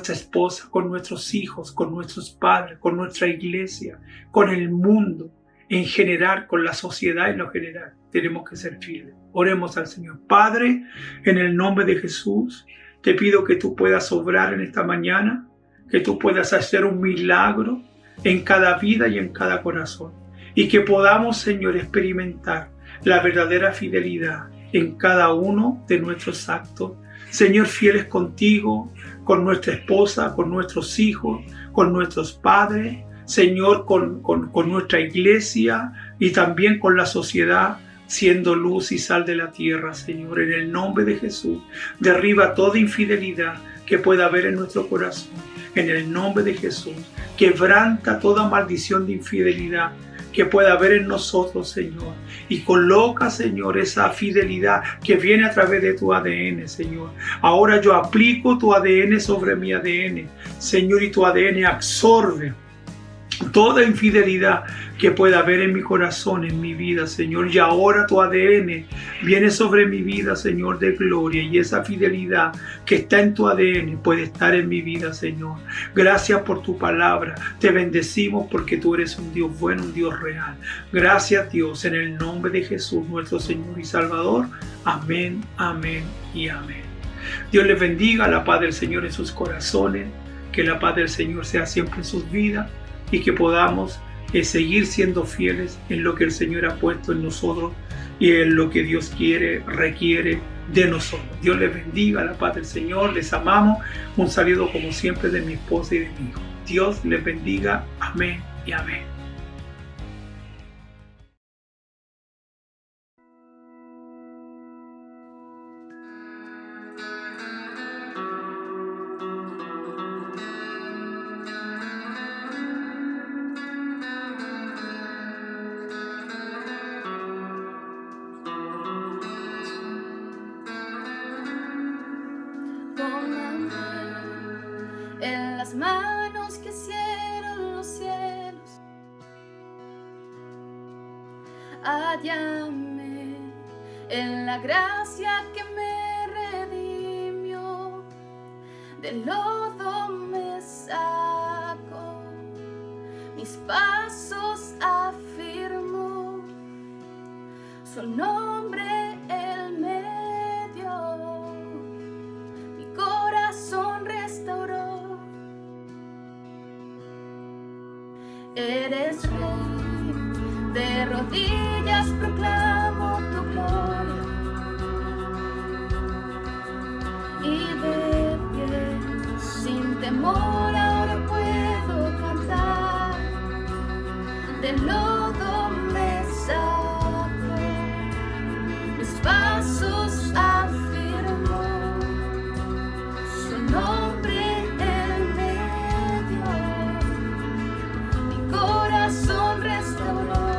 esposa, con nuestros hijos, con nuestros padres, con nuestra iglesia, con el mundo, en general, con la sociedad en lo general. Tenemos que ser fieles. Oremos al Señor. Padre, en el nombre de Jesús, te pido que tú puedas obrar en esta mañana, que tú puedas hacer un milagro en cada vida y en cada corazón. Y que podamos, Señor, experimentar la verdadera fidelidad en cada uno de nuestros actos. Señor, fieles contigo, con nuestra esposa, con nuestros hijos, con nuestros padres, Señor, con nuestra iglesia y también con la sociedad, siendo luz y sal de la tierra, Señor. En el nombre de Jesús, derriba toda infidelidad que pueda haber en nuestro corazón. En el nombre de Jesús, quebranta toda maldición de infidelidad que pueda haber en nosotros, Señor. Y coloca, Señor, esa fidelidad que viene a través de tu ADN, Señor. Ahora yo aplico tu ADN sobre mi ADN, Señor, y tu ADN absorbe toda infidelidad que pueda haber en mi corazón, en mi vida, Señor. Y ahora tu ADN viene sobre mi vida, Señor, de gloria. Y esa fidelidad que está en tu ADN puede estar en mi vida, Señor. Gracias por tu palabra. Te bendecimos porque tú eres un Dios bueno, un Dios real. Gracias, Dios, en el nombre de Jesús, nuestro Señor y Salvador. Amén, amén y amén. Dios les bendiga, la paz del Señor en sus corazones. Que la paz del Señor sea siempre en sus vidas. Y que podamos seguir siendo fieles en lo que el Señor ha puesto en nosotros y en lo que Dios requiere de nosotros. Dios les bendiga, la paz del Señor, les amamos. Un saludo como siempre de mi esposa y de mi hijo. Dios les bendiga, amén y amén. En las manos que hicieron los cielos, hállame en la gracia que me redimió, del lodo me saco, mis pasos afirmo, su nombre él me dio, mi corazón restauró. Eres rey, de rodillas proclamo tu gloria, y de pie, sin temor ahora puedo cantar, del lodo me saco, mis pasos afirmo, su nombre él me dio, corazón restauró.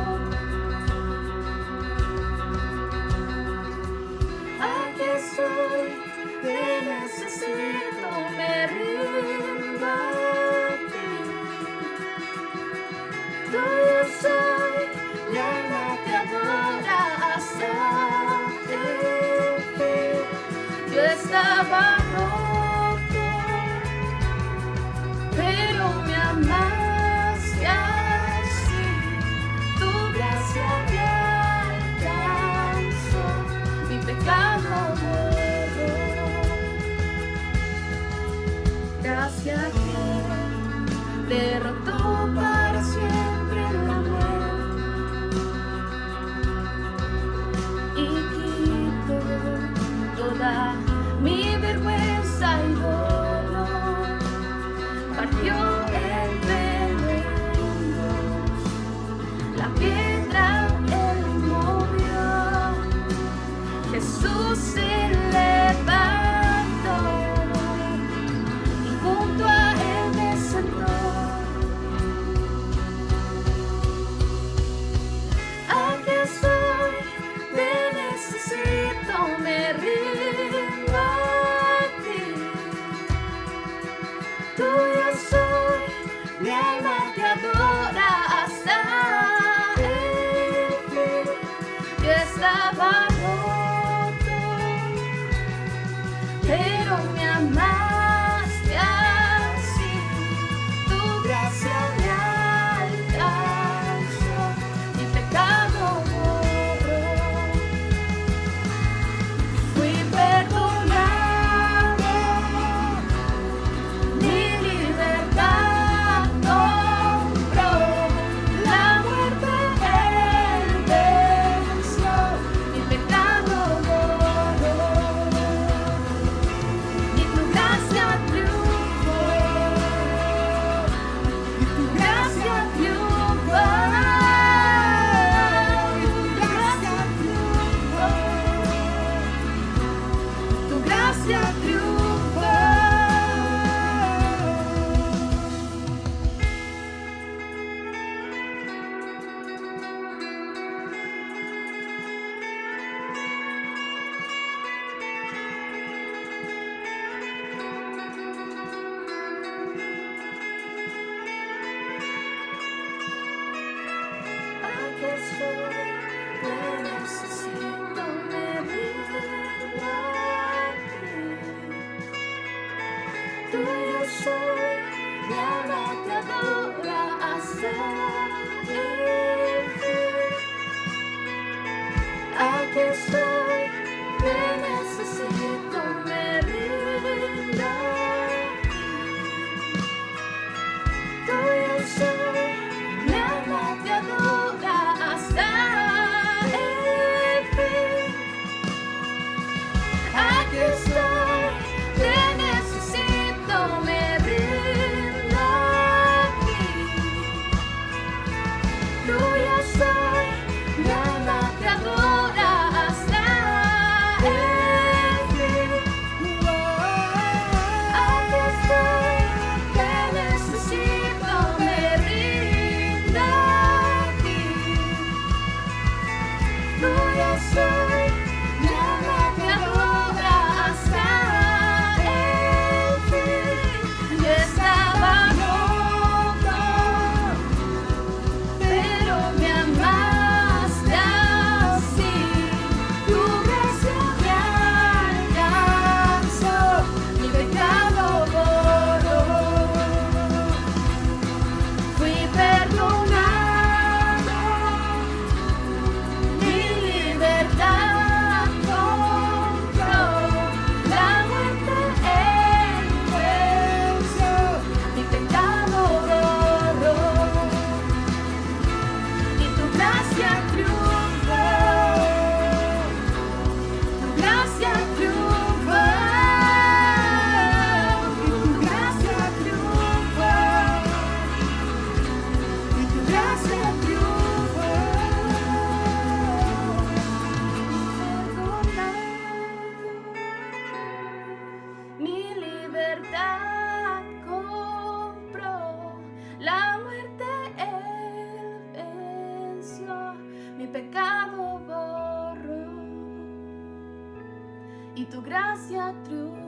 Aquí estoy, te necesito, me rindo a ti. Tuyo soy, mi alma te adora hasta ti. Yo estaba roto, pero me amaste. Así tu gracia me alcanzó, mi pecado borró. Gracia que derrotó para siempre la muerte y quitó toda mi vergüenza y dolor. Partió el veneno, la piedra él movió, Jesús se levantó y junto a él me sentó. Aquí estoy, te necesito, me rindo a ti. Tuyo soy, mi alma te adora hasta el fin. Yo estaba roto, pero me amaste así. Tu gracia me alcanzó, mi gracia triunfa. Aquí estoy, te necesito, me rindo a ti. Tuyo soy, mi alma te adora hasta el fin. Aquí estoy, te necesito, me rindo a ti. Tuyo soy, mi alma te adora hasta el fin. Aquí estoy, te necesito, me rindo a ti. Tuya soy, mi alma te adora hasta el fin. Aquí estoy, te necesito, me rindo a ti. Tuya soy, mi alma te adora hasta el fin. Yo estaba loco, pero me amaste así. Tu gracia me alcanzó, mi pecado borró. Fui perdonado, mi libertad compró. La muerte él venció, mi pecado borró. Y tu gracia triunfó, tu gracia triunfó, y tu gracia triunfó, y tu gracia triunfó. Perdonado, mi libertad compró, la muerte él venció, mi pecado borró, y tu gracia triunfó.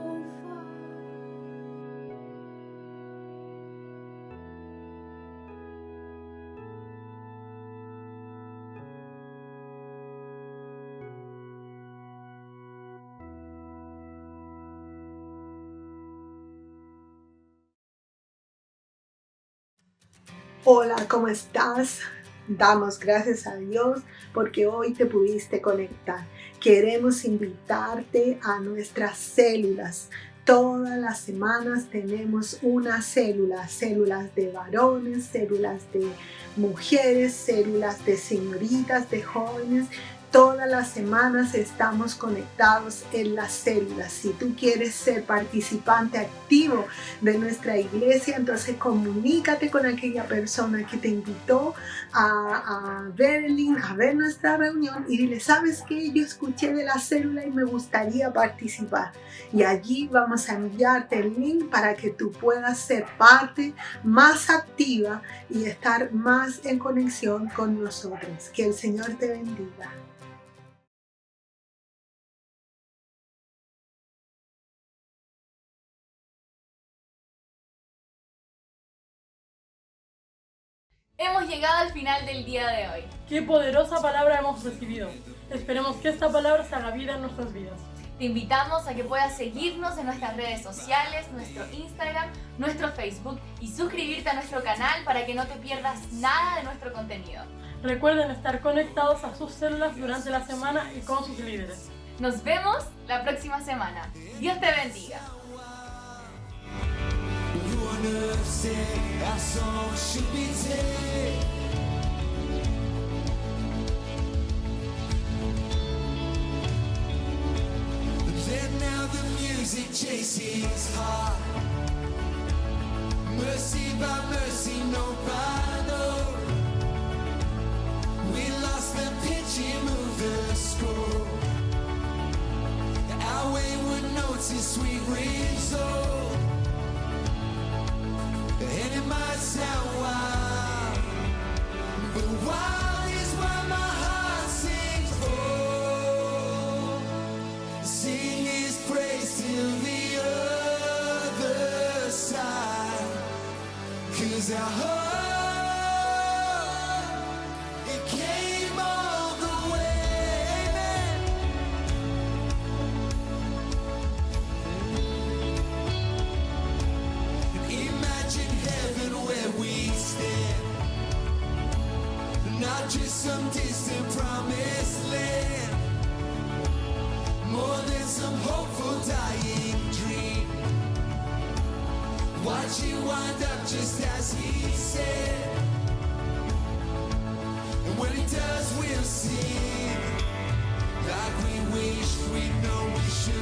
Hola, ¿cómo estás? Damos gracias a Dios porque hoy te pudiste conectar. Queremos invitarte a nuestras células. Todas las semanas tenemos una célula, células de varones, células de mujeres, células de señoritas, de jóvenes. Todas las semanas estamos conectados en las células. Si tú quieres ser participante activo de nuestra iglesia, entonces comunícate con aquella persona que te invitó a ver el link, a ver nuestra reunión y dile, ¿sabes qué? Yo escuché de la célula y me gustaría participar. Y allí vamos a enviarte el link para que tú puedas ser parte más activa y estar más en conexión con nosotros. Que el Señor te bendiga. Hemos llegado al final del día de hoy. Qué poderosa palabra hemos recibido. Esperemos que esta palabra se haga vida en nuestras vidas. Te invitamos a que puedas seguirnos en nuestras redes sociales, nuestro Instagram, nuestro Facebook y suscribirte a nuestro canal para que no te pierdas nada de nuestro contenido. Recuerden estar conectados a sus células durante la semana y con sus líderes. Nos vemos la próxima semana. Dios te bendiga. Let now the music chase his heart. Mercy by mercy, no battle. We lost the pitch, he moved the score. Our wayward notes his sweet ring soul. And it might sound wild, but wild is why my heart sings. Oh, sing his praise till the other side. 'Cause our hope, it came all the way. Amen. Imagine heaven where we stand, not just some distant promised land, more than some hopeful dying dream. Watch it wind up just as he said, and when it does we'll sing like we wished we know we should.